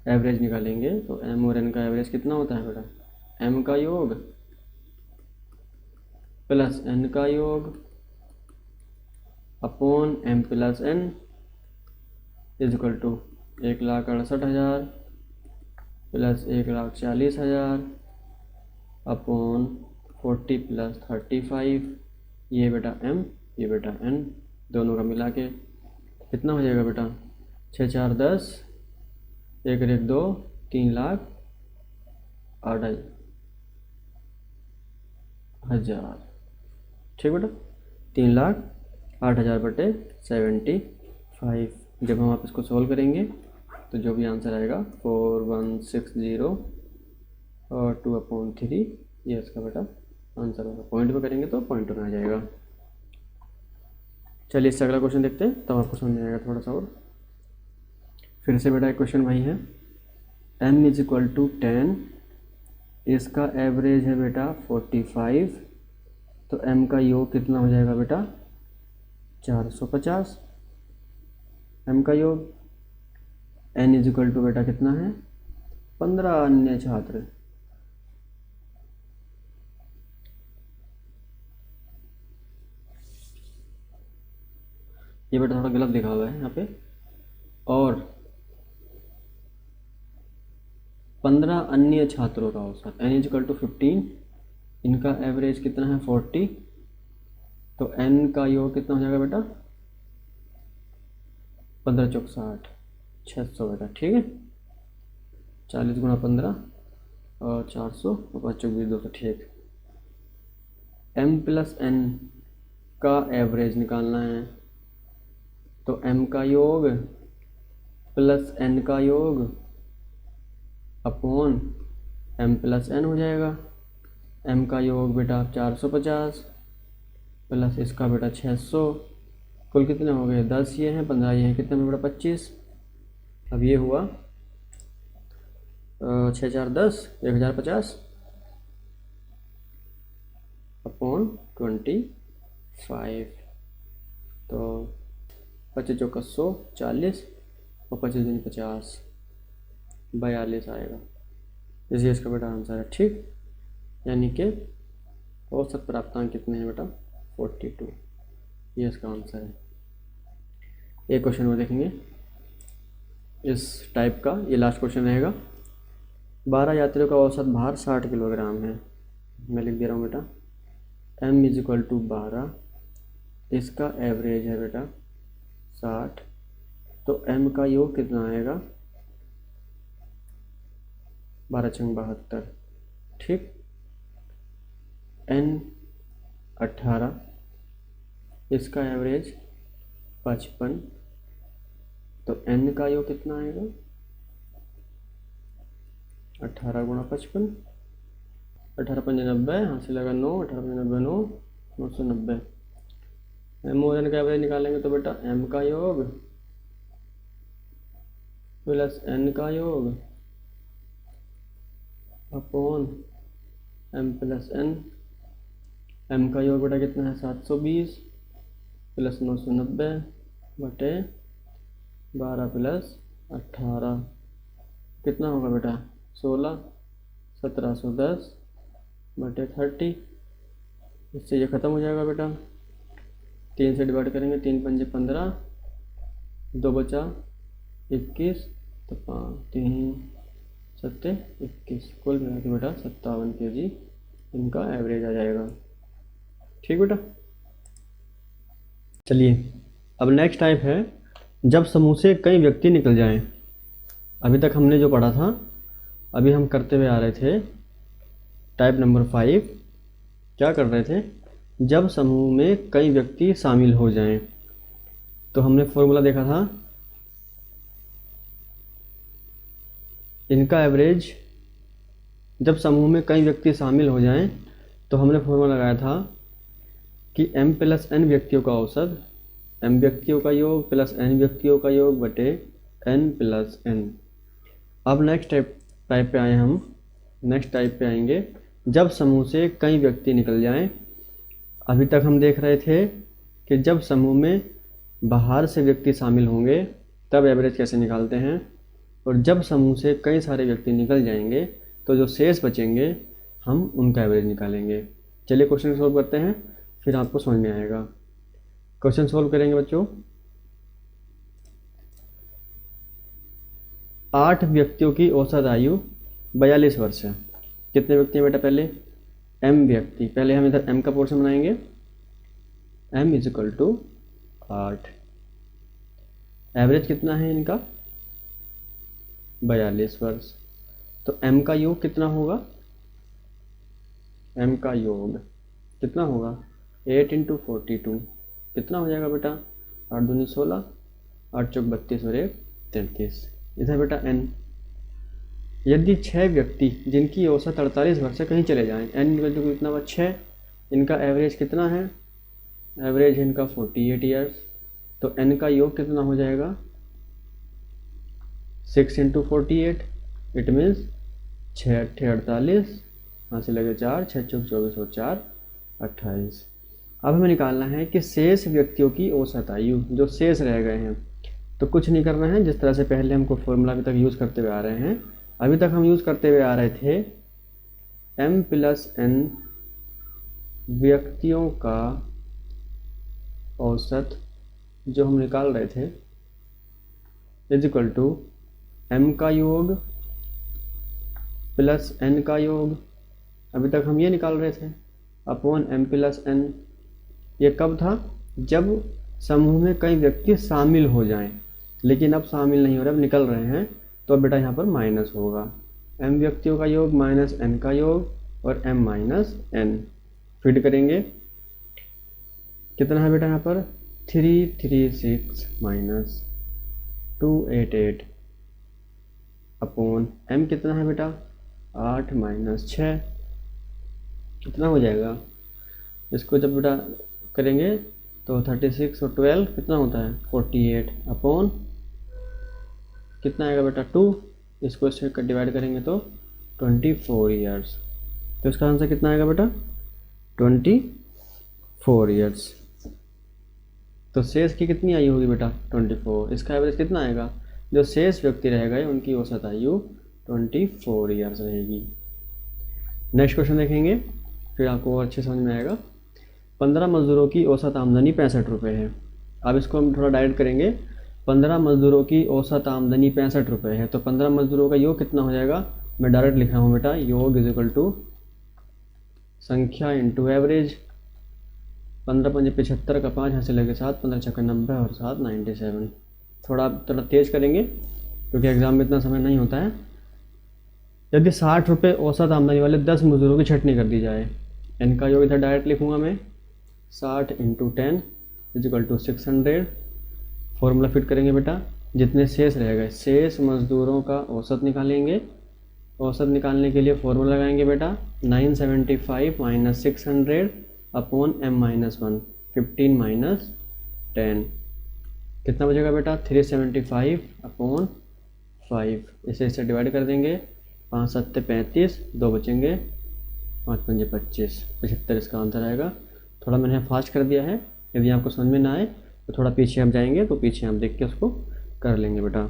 एवरेज निकालेंगे। तो m और n का एवरेज कितना होता है बेटा, m का योग प्लस n का योग upon m plus n is equal to 1,68,000 plus 1,40,000 upon 40 plus 35। ये बेटा m, ये बेटा n, दोनों का मिला के कितना हो जाएगा बेटा 6 4 10, 1 1 2, 3 लाख 8,000। ठीक बेटा, 3,08,000 बटे 75। जब हम आप इसको सॉल्व करेंगे तो जो भी आंसर आएगा 4160 और 2/3, ये इसका बेटा आंसर होगा। पॉइंट पे करेंगे तो पॉइंट में आ जाएगा। चलिए इससे अगला क्वेश्चन देखते हैं, तब आपको समझ में आएगा थोड़ा सा और। फिर से बेटा एक क्वेश्चन वही है, m इज इक्वल टू 10, इसका एवरेज है बेटा 45। तो m का योग कितना हो जाएगा बेटा 450, m का योग। n इज इक्वल टू बेटा कितना है 15 अन्य छात्र। ये बेटा थोड़ा गलत लिखा हुआ है यहाँ पे, और 15 अन्य छात्रों का औसत n इज इक्वल टू 15, इनका एवरेज कितना है 40। तो n का योग कितना हो जाएगा बेटा 15 चौक 60, 600 बेटा। ठीक है, 40 गुणा 15 और 400 और 5 चौक 20, 200। ठीक, m प्लस n का एवरेज निकालना है। तो m का योग प्लस n का योग अपॉन m प्लस n हो जाएगा। m का योग बेटा 450 प्लस इसका बेटा 600, कुल कितने हो गए 10 ये हैं, 15 ये हैं, कितने में बेटा 25। अब ये हुआ 6 4 10, 1050 अपॉन 25। तो 25 चौका 100, 40 और 25 दूनी 50, 42 आएगा। इसी इसका बेटा आंसर है। ठीक, यानी कि औसत प्राप्तांक कितने हैं बेटा 42, ये इसका आंसर है। एक क्वेश्चन में देखेंगे, इस टाइप का ये लास्ट क्वेश्चन रहेगा। 12 यात्रियों का औसत भार 60 किलोग्राम है। मैं लिख दे रहा हूँ बेटा, m इज इक्वल टू 12, इसका एवरेज है बेटा 60, तो m का योग कितना आएगा, 12 छंग 72, ठीक। n 18, इसका एवरेज 55, तो n का योग कितना आएगा, 18 गुणा 55, 18 पंजे 90, यहाँ से लगा 9, 18 पंजे 90, 9, 990। m और n का एवरेज निकालेंगे तो बेटा m का योग प्लस n का योग upon m plus n। m का योग बेटा कितना है, 720 प्लस 990 बटे 12 प्लस 18, कितना होगा बेटा, 16, 1710 बटे 30। इससे ये ख़त्म हो जाएगा बेटा, 3 से डिवाइड करेंगे, 3 पंजे 15, 2 बचा 21, तो 5 3 7 21, कुल मिला के बेटा 57 kg इनका एवरेज आ जाएगा, ठीक बेटा। चलिए अब नेक्स्ट टाइप है जब समूह से कई व्यक्ति निकल जाएं। अभी तक हमने जो पढ़ा था, अभी हम करते हुए आ रहे थे टाइप नंबर 5। क्या कर रहे थे, जब समूह में कई व्यक्ति शामिल हो जाएं, तो हमने फॉर्मूला देखा था, इनका एवरेज, जब समूह में कई व्यक्ति शामिल हो जाएं तो हमने फॉर्मूला लगाया था कि m प्लस n व्यक्तियों का औसत, m व्यक्तियों का योग प्लस n व्यक्तियों का योग बटे n प्लस n। अब नेक्स्ट टाइप पे आए हम, नेक्स्ट टाइप पे आएंगे जब समूह से कई व्यक्ति निकल जाएं। अभी तक हम देख रहे थे कि जब समूह में बाहर से व्यक्ति शामिल होंगे तब एवरेज कैसे निकालते हैं, और जब समूह से कई सारे व्यक्ति निकल जाएंगे तो जो शेष बचेंगे हम उनका एवरेज निकालेंगे। चलिए क्वेश्चन सॉल्व करते हैं, फिर आपको समझ में आएगा। क्वेश्चन सॉल्व करेंगे बच्चों। 8 व्यक्तियों की औसत आयु 42 वर्ष है। कितने व्यक्ति हैं बेटा, पहले m व्यक्ति, पहले हम इधर m का पोर्शन बनाएंगे, m is equal to 8। Average कितना है इनका, 42 वर्ष, तो m का योग कितना होगा, m का योग कितना होगा, 8 इंटू 42, कितना हो जाएगा बेटा, 8 दूनी 16, 8 चौक 32 और 1 33। इधर बेटा n, यदि 6 व्यक्ति जिनकी औसत 48 वर्ष से कहीं चले जाएं, n वैल्यू कितना हुआ 6, इनका एवरेज कितना है, एवरेज इनका 48 ईयर्स, तो n का योग कितना हो जाएगा, 6 इंटू 48, इट मीन्स 6 अट्ठे 48, यहाँ से लगे 4, 6 चौक 24 और 4 28। अब हमें निकालना है कि शेष व्यक्तियों की औसत आयु, जो शेष रह गए हैं। तो कुछ नहीं करना है, जिस तरह से पहले हमको फॉर्मूला अभी तक यूज़ करते हुए आ रहे हैं, अभी तक हम यूज़ करते हुए आ रहे थे m प्लस n व्यक्तियों का औसत जो हम निकाल रहे थे इज इक्वल टू m का योग प्लस n का योग, अभी तक हम ये निकाल रहे थे, अपॉन m प्लस n। ये कब था, जब समूह में कई व्यक्ति शामिल हो जाएं, लेकिन अब शामिल नहीं हो रहे, अब निकल रहे हैं, तो अब बेटा यहाँ पर माइनस होगा, m व्यक्तियों का योग माइनस n का योग और m माइनस n फिट करेंगे, कितना है बेटा यहाँ पर 336 माइनस 288 अपॉन m कितना है बेटा 8 माइनस 6, कितना हो जाएगा, इसको जब बेटा करेंगे तो 36 और 12 कितना होता है 48 अपॉन कितना आएगा बेटा 2, इसको इससे डिवाइड करेंगे तो 24 ईयर्स, तो इसका आंसर कितना आएगा बेटा 24 ईयर्स। तो शेष की कितनी आयु होगी बेटा 24, इसका एवरेज कितना आएगा, जो शेष व्यक्ति रह गए उनकी औसत आयु 24 ईयर्स रहेगी। नेक्स्ट क्वेश्चन देखेंगे, फिर आपको अच्छे समझ में आएगा। 15 मजदूरों की औसत आमदनी 65 रुपये है। अब इसको हम थोड़ा डायरेक्ट करेंगे, 15 मज़दूरों की औसत आमदनी 65 रुपये है, तो 15 मज़दूरों का योग कितना हो जाएगा, मैं डायरेक्ट लिख रहा हूँ बेटा, योग इज इक्वल टू संख्या इंटू एवरेज। 15 पंजे 75 का 5 यहाँ से लगे 7, 15 छक्का 90 और 7 97। थोड़ा तेज़ करेंगे क्योंकि एग्ज़ाम में इतना समय नहीं होता है। यदि 60 रुपये औसत आमदनी वाले 10 मजदूरों की छटनी कर दी जाए, इनका योग इधर डायरेक्ट लिखूँगा मैं, 60 into 10 is equal to 600। Formula fit करेंगे बेटा, जितने शेष रह गए शेष मजदूरों का औसत निकालेंगे। औसत निकालने के लिए फॉर्मूला लगाएंगे बेटा, 975 माइनस 600 अपॉन m-1, 15 माइनस 10, कितना बचेगा बेटा, 375 अपॉन 5। इसे डिवाइड कर देंगे, 5 7 35, 2 बचेंगे, 5 पंजे 25, 75 इसका आंसर आएगा। थोड़ा मैंने फास्ट कर दिया है, यदि आपको समझ में ना आए तो थोड़ा पीछे हम जाएंगे, तो पीछे हम देख के उसको कर लेंगे बेटा।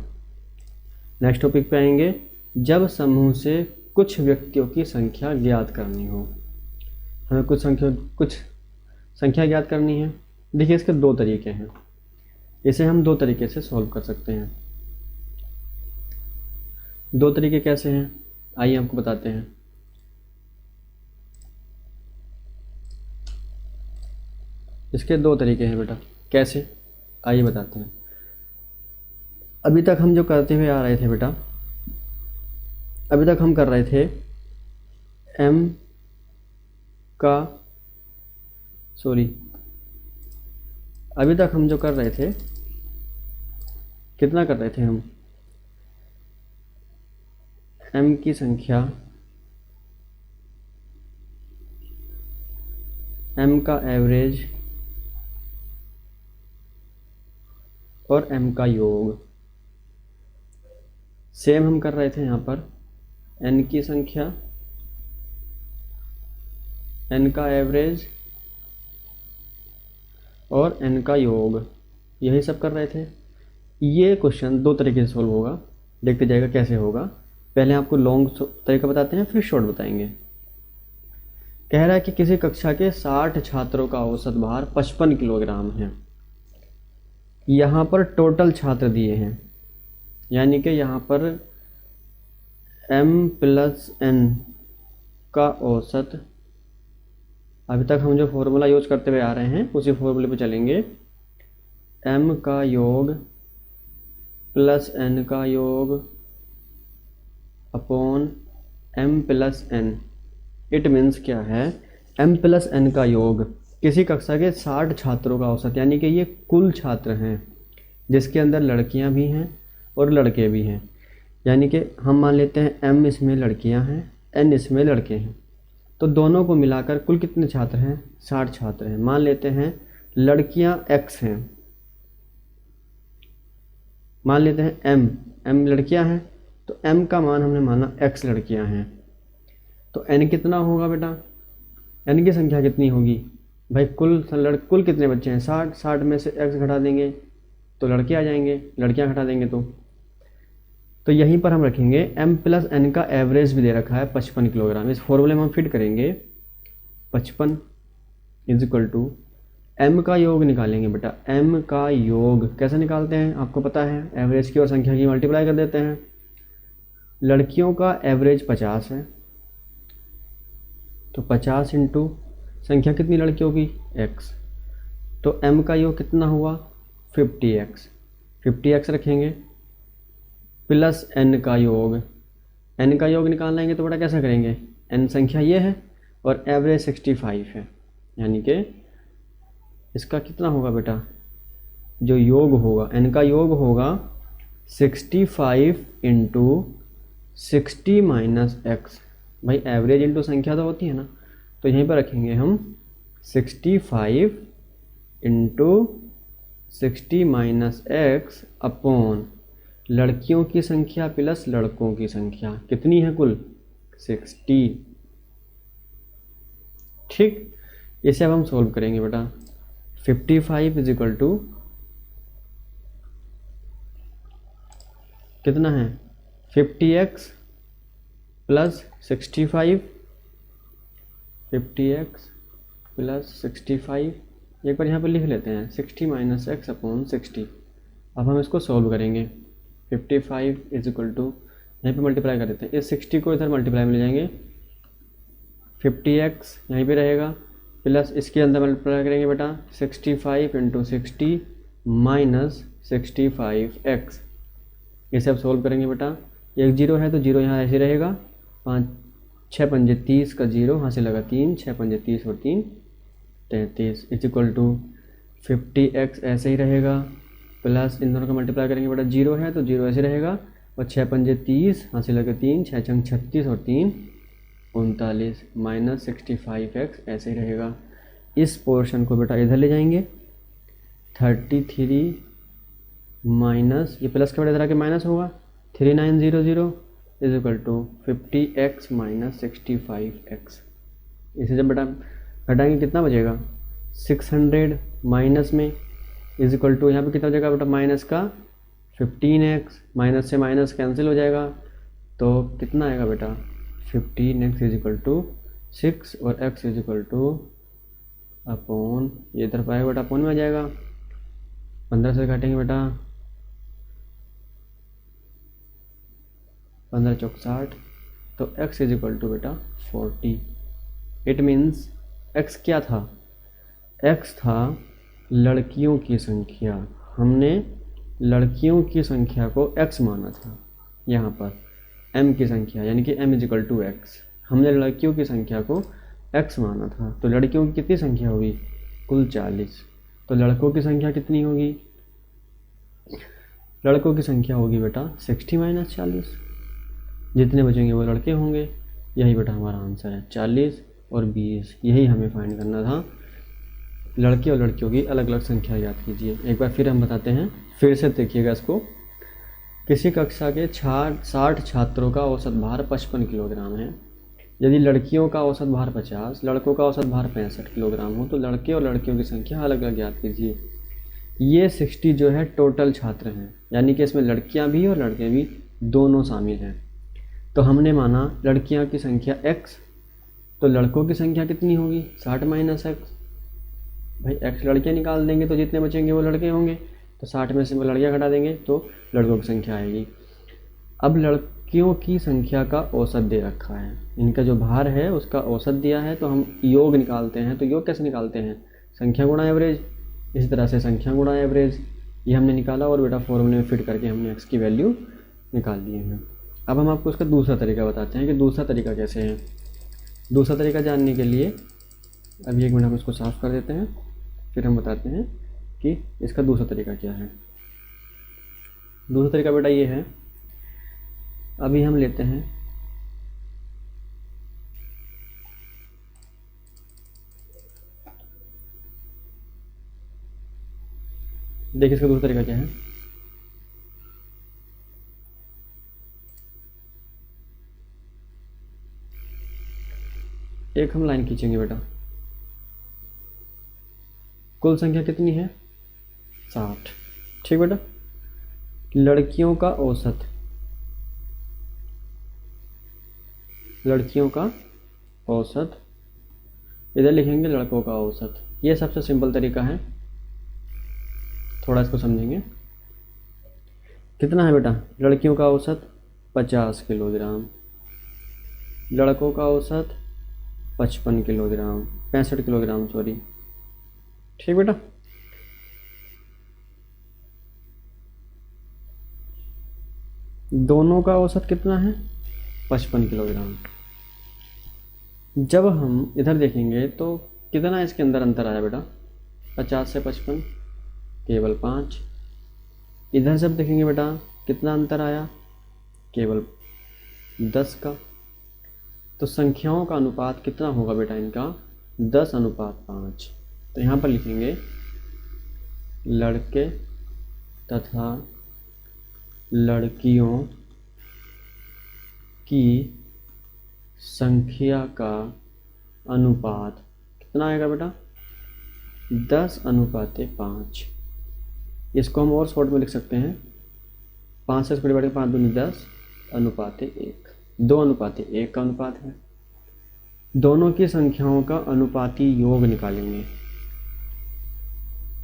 नेक्स्ट टॉपिक पे आएंगे, जब समूह से कुछ व्यक्तियों की संख्या ज्ञात करनी हो। हमें कुछ संख्या ज्ञात करनी है। देखिए इसके दो तरीके हैं, इसे हम दो तरीके से सॉल्व कर सकते हैं। दो तरीके कैसे हैं, आइए आपको बताते हैं। इसके दो तरीके हैं बेटा, कैसे, आइए बताते हैं। अभी तक हम जो करते हुए आ रहे थे बेटा, अभी तक हम कर रहे थे m का, अभी तक हम जो कर रहे थे, कितना कर रहे थे हम, m की संख्या, m का एवरेज और m का योग। सेम हम कर रहे थे यहाँ पर n की संख्या, n का एवरेज और n का योग, यही सब कर रहे थे। ये क्वेश्चन दो तरीके से सॉल्व होगा, देखते जाएगा कैसे होगा। पहले आपको लॉन्ग तरीका बताते हैं, फिर शॉर्ट बताएंगे। कह रहा है कि किसी कक्षा के 60 छात्रों का औसत भार 55 किलोग्राम है। यहाँ पर टोटल छात्र दिए हैं, यानी कि यहाँ पर m+n का औसत, अभी तक हम जो फॉर्मूला यूज करते हुए आ रहे हैं उसी फॉर्मूले पे चलेंगे। m का योग प्लस n का योग अपॉन m+n। इट मीन्स क्या है, m+n का योग किसी कक्षा के 60 छात्रों का औसत, यानी कि ये कुल छात्र हैं जिसके अंदर लड़कियां भी हैं और लड़के भी हैं। यानी कि हम मान लेते हैं m इसमें लड़कियां हैं, n इसमें लड़के हैं, तो दोनों को मिलाकर कुल कितने छात्र हैं, 60 छात्र हैं। मान लेते हैं लड़कियां x हैं, मान लेते हैं m लड़कियां हैं, तो m का मान हमने माना x लड़कियां हैं, तो n कितना होगा बेटा, n की संख्या कितनी होगी भाई, कुल कितने बच्चे हैं, 60 में से x घटा देंगे तो लड़के आ जाएंगे, लड़कियां घटा देंगे तो यहीं पर हम रखेंगे m+n का एवरेज भी दे रखा है 55 किलोग्राम। इस फॉर्मूले में हम फिट करेंगे, 55 इज इक्वल टू m का योग निकालेंगे बेटा। m का योग कैसे निकालते हैं आपको पता है, एवरेज की और संख्या की मल्टीप्लाई कर देते हैं। लड़कियों का एवरेज 50 है, तो 50 इंटू संख्या कितनी लड़कियों की x, तो m का योग कितना हुआ 50x रखेंगे, प्लस n का योग, n का योग निकालना है तो बड़ा कैसा करेंगे, n संख्या ये है और एवरेज 65 है, यानी कि इसका कितना होगा बेटा, जो योग होगा n का योग होगा 65 इंटू 60 माइनस x। भाई एवरेज इंटू संख्या तो होती है ना, तो यहीं पर रखेंगे हम 65 इंटू 60 माइनस x अपॉन लड़कियों की संख्या प्लस लड़कों की संख्या, कितनी है कुल 60। ठीक, इसे अब हम सोल्व करेंगे बेटा। 55 इज इक्वल टू कितना है 50x प्लस 65, 50x प्लस 65, एक बार यहाँ पर लिख लेते हैं 60 माइनस x अपॉन 60, अब हम इसको सॉल्व करेंगे। 55 इज इक्वल टू, यहाँ पे मल्टीप्लाई कर देते हैं, इस 60 को इधर मल्टीप्लाई में ले जाएंगे, 50x यहीं पे रहेगा, प्लस इसके अंदर मल्टीप्लाई करेंगे बेटा 65 इंटू 60 माइनस 65x। इसे अब सोल्व करेंगे बेटा, एक जीरो है तो जीरो यहाँ ऐसे रहेगा, 5 6 पंजे 30 का जीरो यहाँ से लगा 3, 6 पंजे 30 और 3 33 इज इक्वल टू 50x ऐसे ही रहेगा, प्लस इन दोनों का मल्टीप्लाई करेंगे बेटा, जीरो है तो जीरो ऐसे रहेगा, और 6 पंजे 30 यहाँ से लगे 3, 6 छंग 36 और 3 39 माइनस 65x ऐसे ही रहेगा। इस पोर्शन को बेटा इधर ले जाएंगे, 33 माइनस ये प्लस के बाद इधर आके माइनस होगा, 3900 is equal to 50x minus 65x। इसे जब बेटा घटाएंगे कितना बचेगा, 600 माइनस में इज इक्वल टू यहाँ पे कितना बचेगा बेटा, माइनस का 15x, माइनस से माइनस कैंसिल हो जाएगा तो कितना आएगा बेटा, 15x इज इक्वल टू 6 और x is equal two upon, ये इधर पाएगा बेटा अपॉन में आ जाएगा, 15 से काटेंगे बेटा 15 चौक 60, तो x इज इक्वल टू बेटा 40। इट मीन्स x क्या था, x था लड़कियों की संख्या, हमने लड़कियों की संख्या को x माना था, यहाँ पर m की संख्या यानी कि m is equal to x, हमने लड़कियों की संख्या को x माना था, तो लड़कियों की कितनी संख्या होगी, कुल 40, तो लड़कों की संख्या कितनी होगी, लड़कों की संख्या होगी बेटा 60 माइनस 40, जितने बचेंगे वो लड़के होंगे, यही बेटा हमारा आंसर है 40 और 20, यही हमें फाइंड करना था। लड़के और लड़कियों की अलग अलग संख्या याद कीजिए, एक बार फिर हम बताते हैं, फिर से देखिएगा इसको। किसी कक्षा के 60 छात्रों का औसत भार 55 किलोग्राम है, यदि लड़कियों का औसत भार 50, लड़कों का औसत भार 65 किलोग्राम हो तो लड़के और लड़कियों की संख्या अलग अलग याद कीजिए। ये 60 जो है टोटल छात्र हैं, यानी कि इसमें लड़कियां भी और लड़के भी दोनों शामिल हैं। तो हमने माना लड़कियां की संख्या x, तो लड़कों की संख्या कितनी होगी 60 माइनस x, भाई x लड़कियां निकाल देंगे तो जितने बचेंगे वो लड़के होंगे, तो 60 में से वो लड़कियां घटा देंगे तो लड़कों की संख्या आएगी। अब लड़कियों की संख्या का औसत दे रखा है, इनका जो भार है उसका औसत दिया है, तो हम योग निकालते हैं, तो योग कैसे निकालते हैं, संख्या गुणा एवरेज, इसी तरह से संख्या गुणा एवरेज, ये हमने निकाला और बेटा फॉर्मूले में फिट करके हमने x की वैल्यू निकाल दिए हैं। अब हम आपको उसका दूसरा तरीका बताते हैं कि दूसरा तरीका कैसे है। दूसरा तरीका जानने के लिए अभी एक मिनट हम इसको साफ़ कर देते हैं, फिर हम बताते हैं कि इसका दूसरा तरीका क्या है। दूसरा तरीका बेटा ये है, अभी हम लेते हैं देखिए इसका दूसरा तरीका क्या है। एक हम लाइन खींचेंगे बेटा, कुल संख्या कितनी है 60, ठीक बेटा, लड़कियों का औसत, लड़कियों का औसत, इधर लिखेंगे लड़कों का औसत, ये सबसे सिंपल तरीका है, थोड़ा इसको समझेंगे। कितना है बेटा, लड़कियों का औसत 50 किलोग्राम, लड़कों का औसत 55 किलोग्राम, 65 किलोग्राम सॉरी, ठीक बेटा। दोनों का औसत कितना है 55 किलोग्राम। जब हम इधर देखेंगे तो कितना इसके अंदर अंतर आया बेटा, 50 से 55 केवल 5। इधर जब देखेंगे बेटा कितना अंतर आया, केवल 10 का। तो संख्याओं का अनुपात कितना होगा बेटा इनका, 10:5। तो यहाँ पर लिखेंगे लड़के तथा लड़कियों की संख्या का अनुपात कितना आएगा बेटा, 10:5। इसको हम और शॉर्ट में लिख सकते हैं, 5 से स्क्वायर 5 दूनी 10:1, 2:1 का अनुपात है। दोनों की संख्याओं का अनुपाती योग निकालेंगे,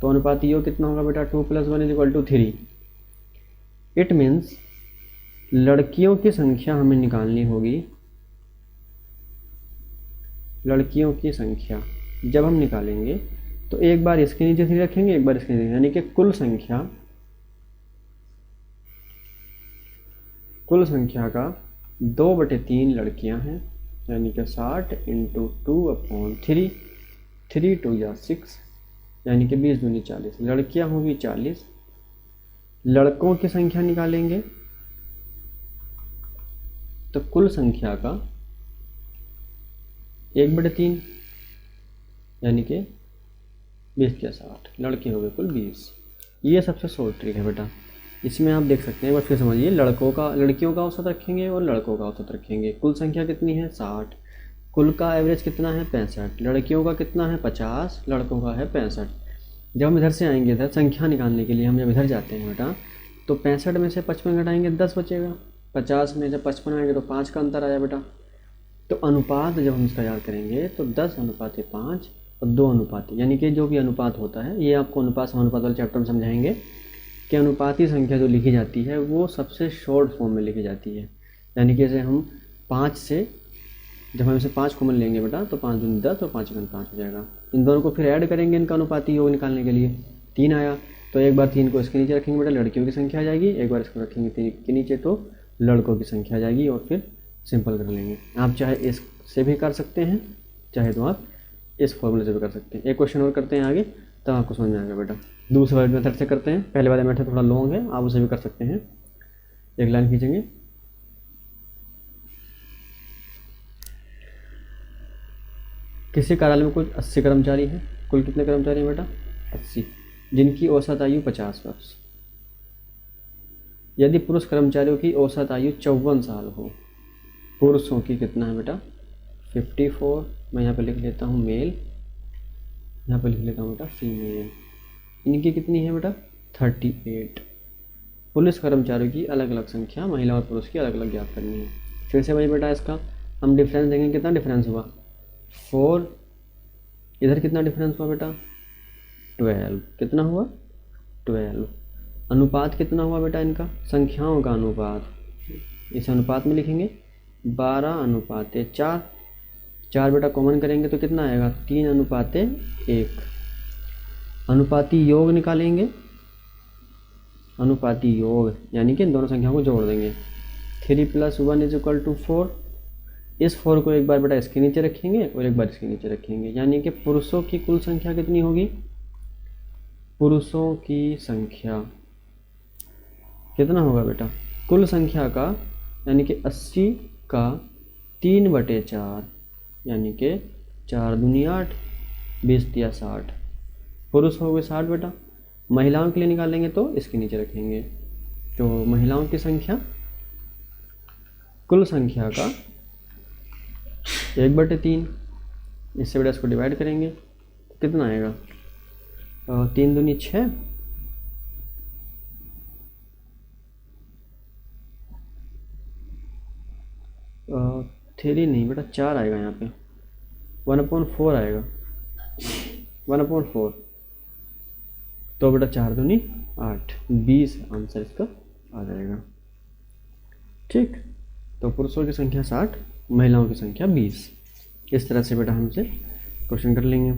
तो अनुपाती योग कितना होगा बेटा, 2 + 1 = 3, इट मीन्स लड़कियों की संख्या हमें निकालनी होगी। लड़कियों की संख्या जब हम निकालेंगे तो एक बार इसके नीचे 3 रखेंगे, एक बार इसके नीचे, यानी कि कुल संख्या का 2/3 लड़कियां हैं, यानी कि 60 × 2/3, 3 2 या 6, यानी कि 20 दूनी 40, लड़कियां होगी 40। लड़कों की संख्या निकालेंगे तो कुल संख्या का 1/3, यानी कि 20 क्या 60, लड़के हो गए कुल 20। ये सबसे शॉर्ट ट्रिक है बेटा। इसमें आप देख सकते हैं, बस फिर समझिए, लड़कियों का औसत रखेंगे और लड़कों का औसत रखेंगे। कुल संख्या कितनी है 60, कुल का एवरेज कितना है 65, लड़कियों का कितना है 50, लड़कों का है 65। जब हम इधर से आएंगे, इधर संख्या निकालने के लिए हम जब इधर जाते हैं बेटा, तो 65 में से 55 घटाएंगे 10 बचेगा, 50 में जब 55 आएंगे तो 5 का अंतर आया बेटा। तो अनुपात जब हम इसका याद करेंगे तो 10:5 और 2 यानी कि जो भी अनुपात होता है, ये आपको अनुपात समानुपात वाले चैप्टर में समझाएंगे कि अनुपाती संख्या जो लिखी जाती है वो सबसे शॉर्ट फॉर्म में लिखी जाती है। यानी कि जैसे हम 5 से, जब हम इसे 5 कॉमन लेंगे बेटा, तो 5 दूनी 10 और 5 एकम 5 हो जाएगा। इन दोनों को फिर ऐड करेंगे इनका अनुपाती योग निकालने के लिए, 3 आया, तो एक बार 3 को इसके नीचे रखेंगे बेटा, लड़कियों की संख्या आ जाएगी, एक बार इसको रखेंगे 3 के नीचे तो लड़कों की संख्या आ जाएगी, और फिर सिंपल कर लेंगे। आप चाहे इससे भी कर सकते हैं, चाहे तो आप इस फॉर्मूले से भी कर सकते हैं। एक क्वेश्चन और करते हैं आगे, तब आपको समझ में आएगा बेटा। दूसरे मेथड से करते हैं, पहले वाले मेथड थोड़ा लॉन्ग है, आप उसे भी कर सकते हैं। एक लाइन खींचेंगे, किसी कार्यालय में कुल 80 कर्मचारी हैं। कुल कितने कर्मचारी हैं बेटा 80, जिनकी औसत आयु 50 वर्ष। यदि पुरुष कर्मचारियों की औसत आयु 54 साल हो, पुरुषों की कितना है बेटा 54, मैं यहाँ पे लिख लेता हूँ मेल, यहाँ पे लिख लेता हूँ बेटा फीमेल। इनकी कितनी है बेटा 38। पुलिस कर्मचारियों की अलग अलग संख्या महिला और पुरुष की अलग अलग ज्ञात करनी है। फिर से वही बेटा, इसका हम डिफरेंस देंगे, कितना डिफरेंस हुआ 4, इधर कितना डिफरेंस हुआ बेटा 12, कितना हुआ 12। अनुपात कितना हुआ बेटा इनका, संख्याओं का अनुपात, इस अनुपात में लिखेंगे 12:4। 4 बेटा कॉमन करेंगे तो कितना आएगा 3:1। अनुपाती योग निकालेंगे, अनुपाती योग यानी कि इन दोनों संख्याओं को जोड़ देंगे, 3 + 1 = 4। इस 4 को एक बार बेटा इसके नीचे रखेंगे और एक बार इसके नीचे रखेंगे, यानी कि पुरुषों की कुल संख्या कितनी होगी, पुरुषों की संख्या कितना होगा बेटा, कुल संख्या का यानी कि 80 का 3/4, यानी कि 4 दूनी 8, 20 या 60। पुरुष हो गए 60 बेटा। महिलाओं के लिए निकालेंगे तो इसके नीचे रखेंगे, तो महिलाओं की संख्या कुल संख्या का 1/3, इससे बेटा इसको डिवाइड करेंगे तो कितना आएगा 3 दूनी 6, 3 नहीं बेटा 4 आएगा, यहाँ पे 1/4 आएगा, 1/4, तो बेटा 4 दूनी 8, 20 आंसर इसका आ जाएगा। ठीक, तो पुरुषों की संख्या 60, महिलाओं की संख्या 20। इस तरह से बेटा हम इसे क्वेश्चन कर लेंगे।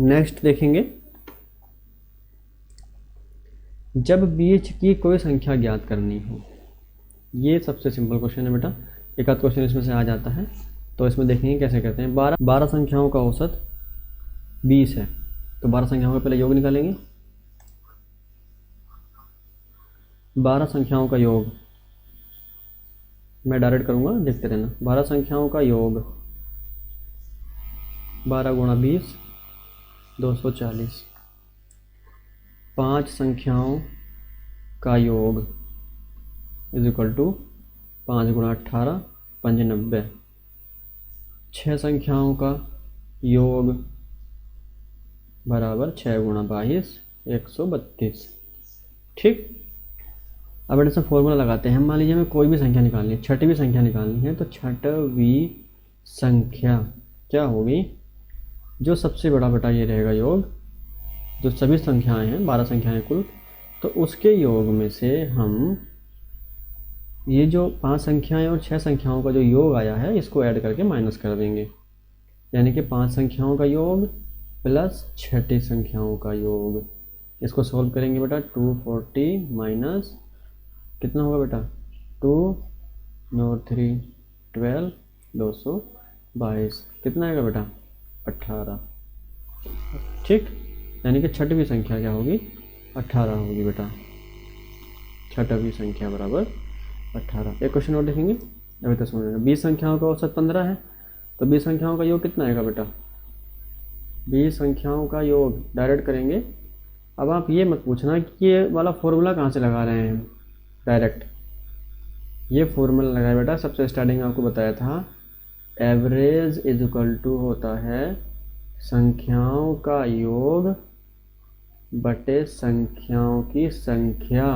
नेक्स्ट देखेंगे, जब बीच की कोई संख्या ज्ञात करनी हो। ये सबसे सिंपल क्वेश्चन है बेटा, एक आध क्वेश्चन इसमें से आ जाता है, तो इसमें देखेंगे कैसे करते हैं। 12 संख्याओं का औसत 20 है, तो 12 संख्याओं का पहले योग निकालेंगे। 12 संख्याओं का योग मैं डायरेक्ट करूँगा, देखते रहना। 12 संख्याओं का योग 12 × 20 240। 5 संख्याओं का योग = 5 × 18 95। 6 संख्याओं का योग बराबर 6 × 22 132। ठीक, अब ऐसा फॉर्मूला लगाते हैं हम। मान लीजिए हमें कोई भी संख्या निकालनी है, छठवीं संख्या निकालनी है, तो छठवीं संख्या क्या होगी, जो सबसे बड़ा बेटा ये रहेगा योग, जो सभी संख्याएं हैं 12 संख्याएं कुल, तो उसके योग में से हम ये जो 5 संख्याएं और 6 संख्याओं का जो योग आया है इसको ऐड करके माइनस कर देंगे, यानी कि 5 संख्याओं का योग प्लस 6 संख्याओं का योग। इसको सॉल्व करेंगे बेटा, 240 माइनस कितना होगा बेटा, 2 9 3 12 222 कितना आएगा बेटा, 18। ठीक, यानी कि छठवीं संख्या क्या होगी, 18 होगी बेटा। छठवीं संख्या बराबर 18। एक क्वेश्चन और देखेंगे, अभी तो सुन 20 संख्याओं का औसत 15 है, तो 20 संख्याओं का योग कितना आएगा बेटा, 20 संख्याओं का योग डायरेक्ट करेंगे। अब आप ये मत पूछना कि ये वाला फॉर्मूला कहाँ से लगा रहे हैं, डायरेक्ट ये फॉर्मूला लगाया बेटा, सबसे स्टार्टिंग में आपको बताया था, एवरेज इज इक्वल टू होता है संख्याओं का योग बटे संख्याओं की संख्या।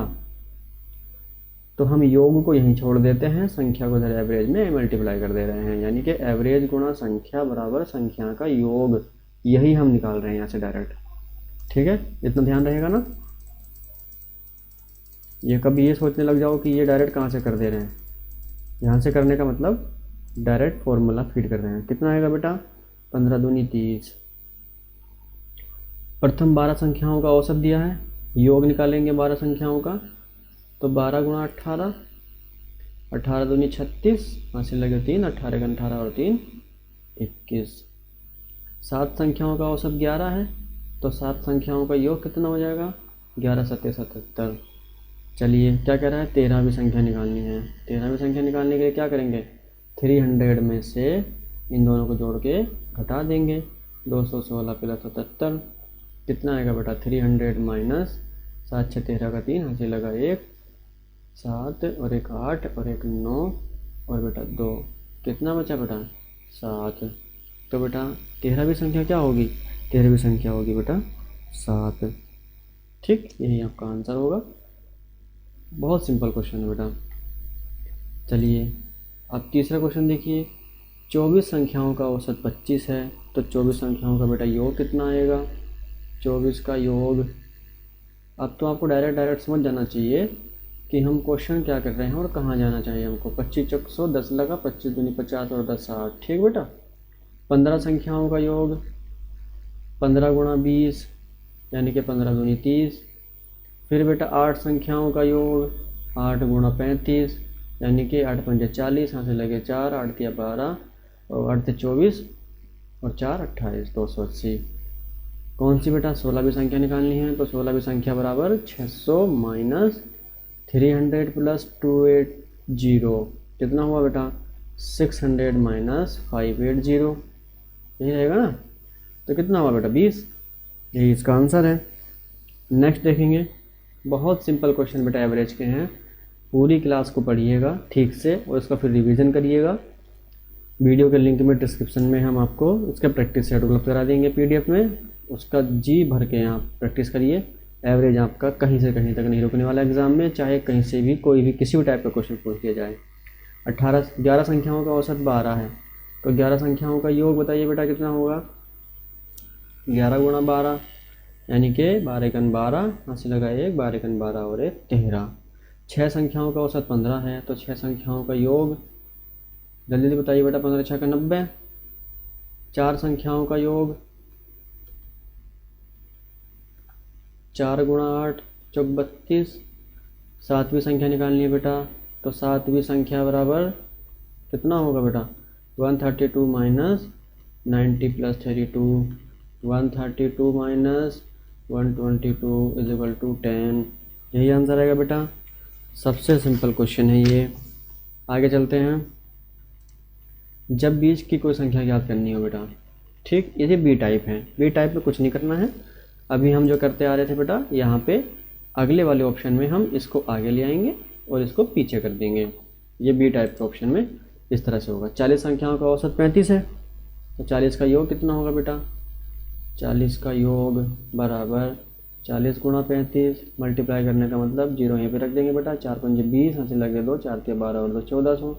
तो हम योग को यहीं छोड़ देते हैं, संख्या को इधर एवरेज में मल्टीप्लाई कर दे रहे हैं, यानी कि एवरेज गुणा संख्या बराबर संख्या का योग, यही हम निकाल रहे हैं यहाँ से डायरेक्ट। ठीक है, इतना ध्यान रहेगा ना। ये कभी ये सोचने लग जाओ कि ये डायरेक्ट कहाँ से कर दे रहे हैं, यहाँ से करने का मतलब डायरेक्ट फॉर्मूला फीड कर रहे हैं। कितना आएगा बेटा, 15 दूनी 30। प्रथम 12 संख्याओं का औसत दिया है, योग निकालेंगे 12 संख्याओं का, तो 12 गुणा 18, 18 दूनी 36, हासिल से लगे 3, 18 का 18 और 3 21। 7 संख्याओं का औसत 11 है, तो 7 संख्याओं का योग कितना हो जाएगा, 11 सत्ते 77। चलिए क्या कह रहा है, 13वीं संख्या निकालनी है। 13वीं संख्या निकालने के लिए क्या करेंगे, 300 में से इन दोनों को जोड़ के घटा देंगे, 216 प्लस 77 कितना आएगा बेटा, 300 माइनस 7 6 13 का 3, हासिल लगा 1 7 और 1 8 और 1 9 और बेटा 2, कितना बचा बेटा 7। तो बेटा 13वीं संख्या क्या होगी, 13वीं संख्या होगी बेटा 7। ठीक, यही आपका आंसर होगा। बहुत सिंपल क्वेश्चन है बेटा। चलिए अब तीसरा क्वेश्चन देखिए, 24 संख्याओं का औसत 25 है, तो 24 संख्याओं का बेटा योग कितना आएगा, 24 का योग। अब तो आपको डायरेक्ट समझ जाना चाहिए कि हम क्वेश्चन क्या कर रहे हैं और कहाँ जाना चाहिए हमको। 25 चौक 100, 10 लगा, 25 दूनी 50 और 10 60। ठीक बेटा, 15 संख्याओं का योग 15 गुणा 20 यानी कि 15 दूनी 30। फिर बेटा 8 संख्याओं का योग 8 गुणा 35 यानी कि 8 पंजे 40, यहाँ से लगे 4, 8 तिया 12 और 8 24 और 4 28, 280। कौन सी बेटा, 16वीं संख्या निकालनी है, तो 16वीं संख्या बराबर 600 माइनस 300 प्लस 280 कितना हुआ बेटा, 600 माइनस 580, यही रहेगा ना। तो कितना हुआ बेटा 20, यही इसका आंसर है। नेक्स्ट देखेंगे, बहुत सिंपल क्वेश्चन बेटा एवरेज के हैं। पूरी क्लास को पढ़िएगा ठीक से और इसका फिर रिवीजन करिएगा। वीडियो के लिंक में डिस्क्रिप्शन में हम आपको इसका प्रैक्टिस सेट उपलब्ध करा देंगे पीडीएफ में, उसका जी भर के आप प्रैक्टिस करिए। एवरेज आपका कहीं से कहीं तक नहीं रुकने वाला एग्जाम में, चाहे कहीं से भी कोई भी किसी भी टाइप का क्वेश्चन पूछ दिया जाए। 11 संख्याओं का औसत 12 है, तो 11 संख्याओं का योग बताइए बेटा कितना होगा, 11 गुणा 12 यानी कि 12 एकन 12, यहाँ से लगा 1, 12 एकन 12 और 1 13। 6 संख्याओं का औसत 15 है, तो 6 संख्याओं का योग जल्दी जल्दी बताइए बेटा, 15 6 का 90। 4 संख्याओं का योग 4 गुणा 8 चौक 32। 7वीं संख्या निकालनी है बेटा, तो 7वीं संख्या बराबर कितना होगा बेटा, 132 minus 90 plus 32, 132 minus 122 is equal to 10, यही आंसर आएगा बेटा। सबसे सिंपल क्वेश्चन है ये। आगे चलते हैं, जब बीच की कोई संख्या याद करनी हो बेटा, ठीक, ये बी टाइप है, बी टाइप में कुछ नहीं करना है। अभी हम जो करते आ रहे थे बेटा, यहाँ पे अगले वाले ऑप्शन में हम इसको आगे ले आएंगे और इसको पीछे कर देंगे। ये बी टाइप के ऑप्शन में इस तरह से होगा। 40 संख्याओं का औसत 35 है, तो 40 का योग कितना होगा बेटा, 40 का योग बराबर 40 गुणा 35, मल्टीप्लाई करने का मतलब 0 यहीं पे रख देंगे बेटा, 4 पंजे 20, यहाँ से लगे 2, 4 के 12 और 2 1400।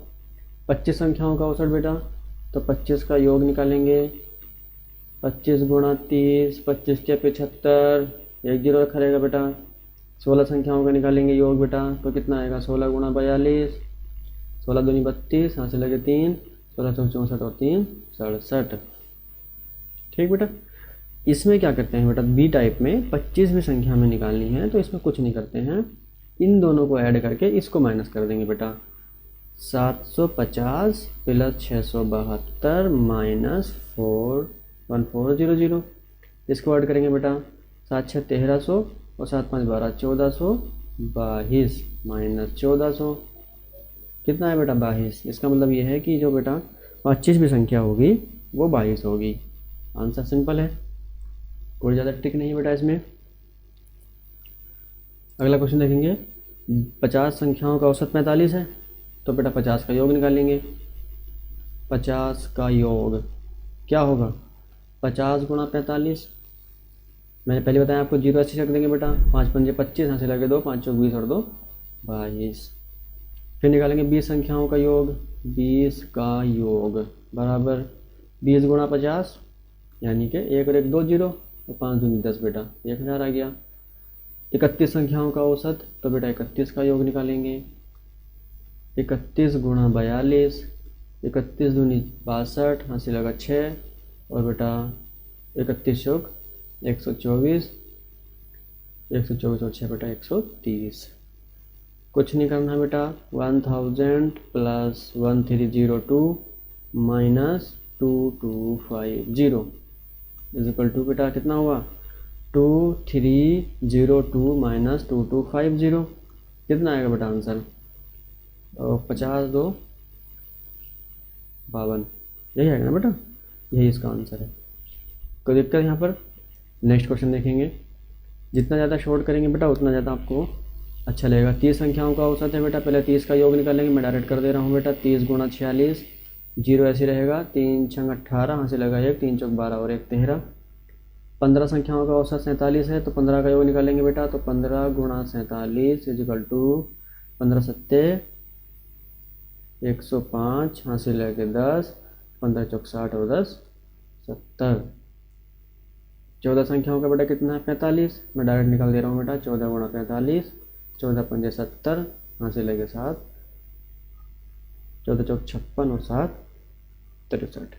25 संख्याओं का औसत बेटा, तो 25 का योग निकालेंगे, 25 गुणा 30, 25 के 75, 1 0 रखा रहेगा बेटा, 16 संख्याओं का निकालेंगे योग बेटा, तो कितना आएगा 16 गुणा 42, 16 दूनी 32, यहाँ से लगे 3, 16 चौक 64 और 3 67। ठीक बेटा, इसमें क्या करते हैं बेटा, बी टाइप में 25वीं संख्या में निकालनी है तो इसमें कुछ नहीं करते हैं, इन दोनों को ऐड करके इसको माइनस कर देंगे बेटा। 750 प्लस 672 माइनस 41400, इसको ऐड करेंगे बेटा। 7 6 1300 और 7 5 12 1422 माइनस 1400, कितना है बेटा 22। इसका मतलब ये है कि जो बेटा 25वीं संख्या होगी वो 22 होगी। आंसर सिंपल है, कोई ज़्यादा ट्रिक नहीं है बेटा इसमें। अगला क्वेश्चन देखेंगे, 50 संख्याओं का औसत 45 है, तो बेटा 50 का योग निकालेंगे। 50 का योग क्या होगा, 50 गुणा 45, मैंने पहले बताया आपको 0 ऐसे रख देंगे बेटा। 5 पंजे 25, यहाँ से लगे 2, 5 चौक 20 और 2 22। फिर निकालेंगे 20 संख्याओं का योग, 20 का योग बराबर 20 गुणा 50, यानी कि 1 और 1 2 0 और 5 दूनी 10 बेटा 1000 आ गया। 31 संख्याओं का औसत, तो बेटा 31 का योग निकालेंगे। 31 गुणा 42, 31 दूनी 62, यहाँ से लगा 6 और बेटा 31 चौक 124, 124 और 6 बेटा 130। कुछ नहीं करना है बेटा, 1000 plus 1302 minus 2250 is equal to बेटा कितना हुआ 2302 माइनस 2250, कितना आएगा बेटा आंसर 50 2 52, यही आएगा ना बेटा, यही इसका आंसर है। कोई दिक्कत यहाँ पर। नेक्स्ट क्वेश्चन देखेंगे, जितना ज़्यादा शॉर्ट करेंगे बेटा उतना ज़्यादा आपको अच्छा लगेगा। 30 संख्याओं का औसत है बेटा, पहले 30 का योग निकालेंगे, मैं डायरेक्ट कर दे रहा हूँ बेटा। 30 गुणा 46, 0 ऐसे रहेगा, 3 छंग 18, यहाँ से लगा 1, 3 चौक 12 और 1 13। 15 संख्याओं का औसत 47 है, तो 15 का योग निकालेंगे बेटा, तो 15 गुणा 47 इज इक्वल टू 15 सत्ते 105, यहाँ से लेके 10, 15 चौक 60 और 10 70। 14 संख्याओं का बेटा कितना है 45, मैं डायरेक्ट निकाल दे रहा हूँ बेटा। 14 गुणा 45, 14 पंजे 70, यहाँ से लेके 7, 14 चौक 56 और 7 63।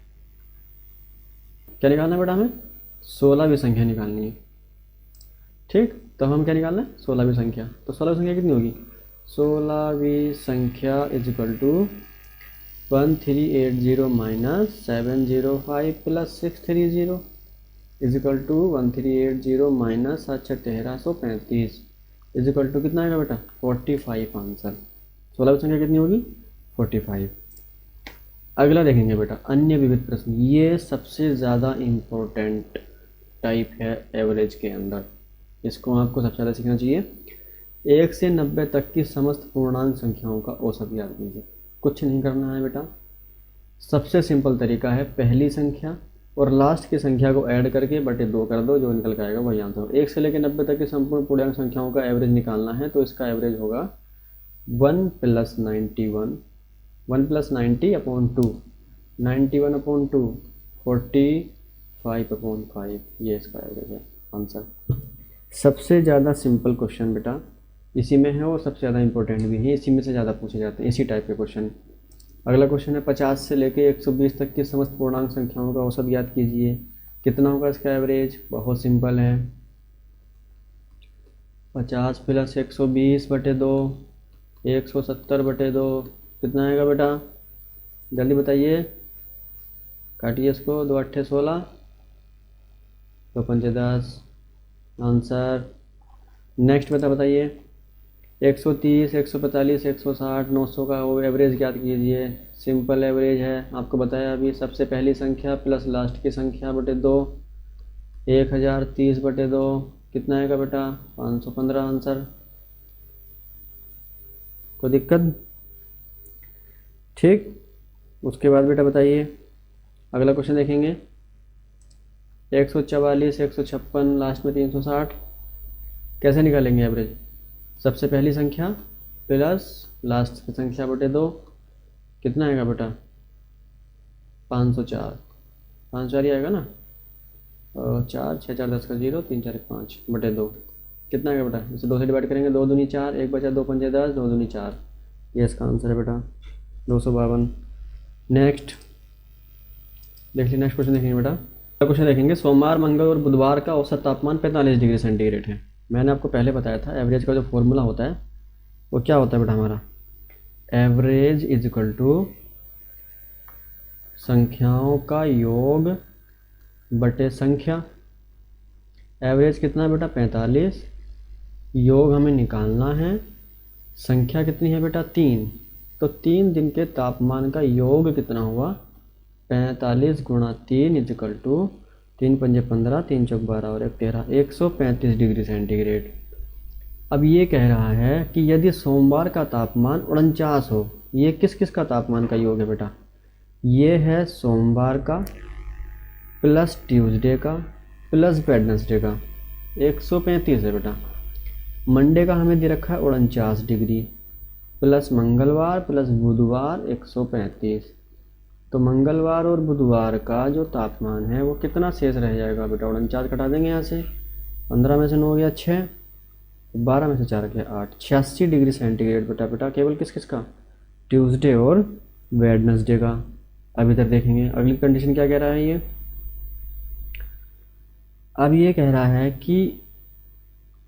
क्या निकालना है बेटा हमें 16वीं संख्या निकालनी है। ठीक, तो हम क्या निकालना है 16वीं संख्या, तो 16वीं संख्या कितनी होगी 16वीं संख्या is equal to 1380 minus 705 plus 630 is equal to 1380 minus 1335 is equal to कितना आएगा बेटा 45 आंसर। 16वीं संख्या कितनी होगी 45। अगला देखेंगे बेटा अन्य विविध प्रश्न, ये सबसे ज़्यादा इम्पोर्टेंट टाइप है एवरेज के अंदर, इसको आपको सबसे ज़्यादा सीखना चाहिए। 1 से 90 तक की समस्त पूर्णांक संख्याओं का औसत याद कीजिए। कुछ नहीं करना है बेटा, सबसे सिंपल तरीका है पहली संख्या और लास्ट की संख्या को ऐड करके बटे 2 कर दो, जो निकल के आएगा वही आंसर हो। 1 से लेकर 90 तक की संपूर्ण पूर्णांक संख्याओं का एवरेज निकालना है, तो इसका एवरेज होगा 1 + 91, 1 + 90 अपॉन 2, 91 अपॉन 2 45 अपॉन 5, ये इसका एवरेज है आंसर। सबसे ज़्यादा सिंपल क्वेश्चन बेटा इसी में है और सबसे ज़्यादा इंपॉर्टेंट भी है, इसी में से ज़्यादा पूछे जाते हैं इसी टाइप के क्वेश्चन। अगला क्वेश्चन है 50 से लेके 120 तक की समस्त पूर्णांक संख्याओं का औसत याद कीजिए। कितना होगा इसका एवरेज, बहुत सिंपल है 50 प्लस 120 बटे 2, 170 बटे 2, कितना आएगा बेटा जल्दी बताइए, काटिए इसको, 2 8 16, 2 पंजे 10 आंसर। नेक्स्ट बेटा बताइए 130, 145, 160, 900 का वो एवरेज याद कीजिए। सिंपल एवरेज है, आपको बताया अभी, सबसे पहली संख्या प्लस लास्ट की संख्या बटे 2, 1030 बटे 2, कितना आएगा बेटा 515 आंसर। कोई दिक्कत, ठीक। उसके बाद बेटा बताइए अगला क्वेश्चन देखेंगे 144, 156, लास्ट में 360, कैसे निकालेंगे एवरेज, सबसे पहली संख्या प्लस लास्ट की संख्या बटे 2, कितना आएगा बेटा 504, 504 ही आएगा ना, और 4 6 4 10 का 0, 3 4 1 5 बटे 2, कितना है बेटा, इसे 2 से डिवाइड करेंगे, 2 दूनी 4, 1 बचा 2 पंजे 10, 2 दूनी 4, ये इसका आंसर है बेटा 252। नेक्स्ट देख लीजिए, नेक्स्ट क्वेश्चन देखेंगे बेटा। क्वेश्चन देखेंगे, सोमवार मंगल और बुधवार का औसत तापमान 45 डिग्री सेंटीग्रेड है। मैंने आपको पहले बताया था एवरेज का जो फॉर्मूला होता है वो क्या होता है बेटा हमारा, एवरेज इज इक्वल टू संख्याओं का योग बटे संख्या। एवरेज कितना है बेटा 45, योग हमें निकालना है, संख्या कितनी है बेटा 3, तो 3 दिन के तापमान का योग कितना हुआ 45 गुणा 3 इज इक्वल टू 3 पंजे 15, 3 चौक 12 और 1 13, 135 डिग्री सेंटीग्रेड। अब ये कह रहा है कि यदि सोमवार का तापमान 49 हो, ये किस किस का तापमान का योग है बेटा, ये है सोमवार का प्लस ट्यूसडे का प्लस वेडनेसडे का, 135 है बेटा। मंडे का हमें दे रखा है 49 डिग्री, प्लस मंगलवार प्लस बुधवार 135, तो मंगलवार और बुधवार का जो तापमान है वो कितना शेष रह जाएगा बेटा, 49 कटा देंगे यहाँ से, 15 में से 9 गया 6, 12 में से 4 गया 8, 86 डिग्री सेंटीग्रेड बेटा केवल किस किस का, ट्यूसडे और वेडनेसडे का। अब इधर देखेंगे अगली कंडीशन क्या कह रहा है ये, अब ये कह रहा है कि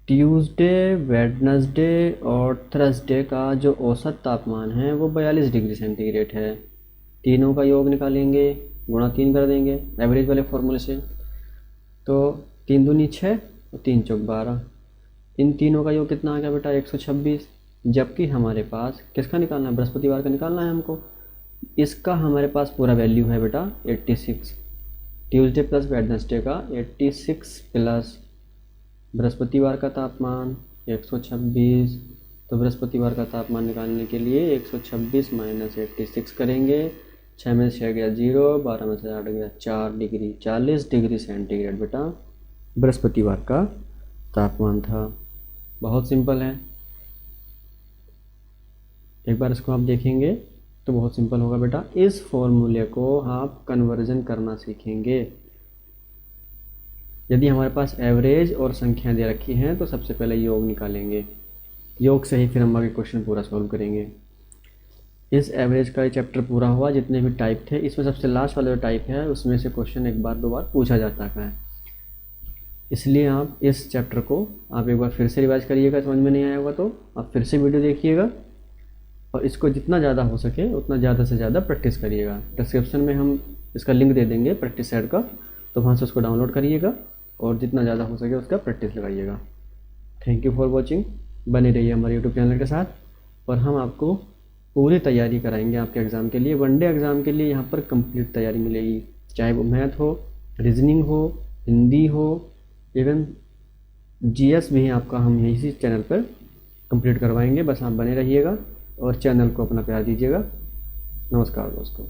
ट्यूसडे वेडनेसडे और थर्सडे का जो औसत तापमान है वो 42 डिग्री सेंटीग्रेड है। तीनों का योग निकालेंगे, गुणा 3 कर देंगे एवरेज वाले फॉर्मूले से, तो 3 दूनी 6 और 3 चौक 12, इन तीनों का योग कितना आ गया बेटा 126। जबकि हमारे पास किसका निकालना है, बृहस्पतिवार का निकालना है हमको, इसका हमारे पास पूरा वैल्यू है बेटा 86, ट्यूसडे प्लस वेडनेसडे का 86 प्लस बृहस्पतिवार का तापमान 126, तो बृहस्पतिवार का तापमान निकालने के लिए 126 माइनस 86 करेंगे, 6 में से 6 गया 0, 12 में से 8 गया 4 डिग्री, 40 डिग्री सेंटीग्रेड बेटा बृहस्पतिवार का तापमान था। बहुत सिंपल है, एक बार इसको आप देखेंगे तो बहुत सिंपल होगा बेटा। इस फॉर्मूले को आप कन्वर्जन करना सीखेंगे। यदि हमारे पास एवरेज और संख्या दे रखी हैं तो सबसे पहले योग निकालेंगे, योग से ही फिर हम आगे क्वेश्चन पूरा सॉल्व करेंगे। इस एवरेज का ये चैप्टर पूरा हुआ, जितने भी टाइप थे इसमें सबसे लास्ट वाला जो टाइप है उसमें से क्वेश्चन एक बार 2 बार पूछा जाता है, इसलिए आप इस चैप्टर को आप एक बार फिर से रिवाइज करिएगा। समझ में नहीं आया होगा तो आप फिर से वीडियो देखिएगा और इसको जितना ज़्यादा हो सके उतना ज़्यादा से ज़्यादा प्रैक्टिस करिएगा। डिस्क्रिप्शन में हम इसका लिंक दे देंगे प्रैक्टिस सेट का, तो वहाँ से उसको डाउनलोड करिएगा और जितना ज़्यादा हो सके उसका प्रैक्टिस लगाइएगा। थैंक यू फॉर वॉचिंग, बने रहिए हमारे यूट्यूब चैनल के साथ और हम आपको पूरी तैयारी कराएंगे आपके एग्ज़ाम के लिए। वनडे एग्ज़ाम के लिए यहाँ पर कंप्लीट तैयारी मिलेगी, चाहे वो मैथ हो, रीजनिंग हो, हिंदी हो, इवन जीएस भी आपका हम इसी चैनल पर कंप्लीट करवाएंगे। बस आप बने रहिएगा और चैनल को अपना प्यार दीजिएगा। नमस्कार दोस्तों।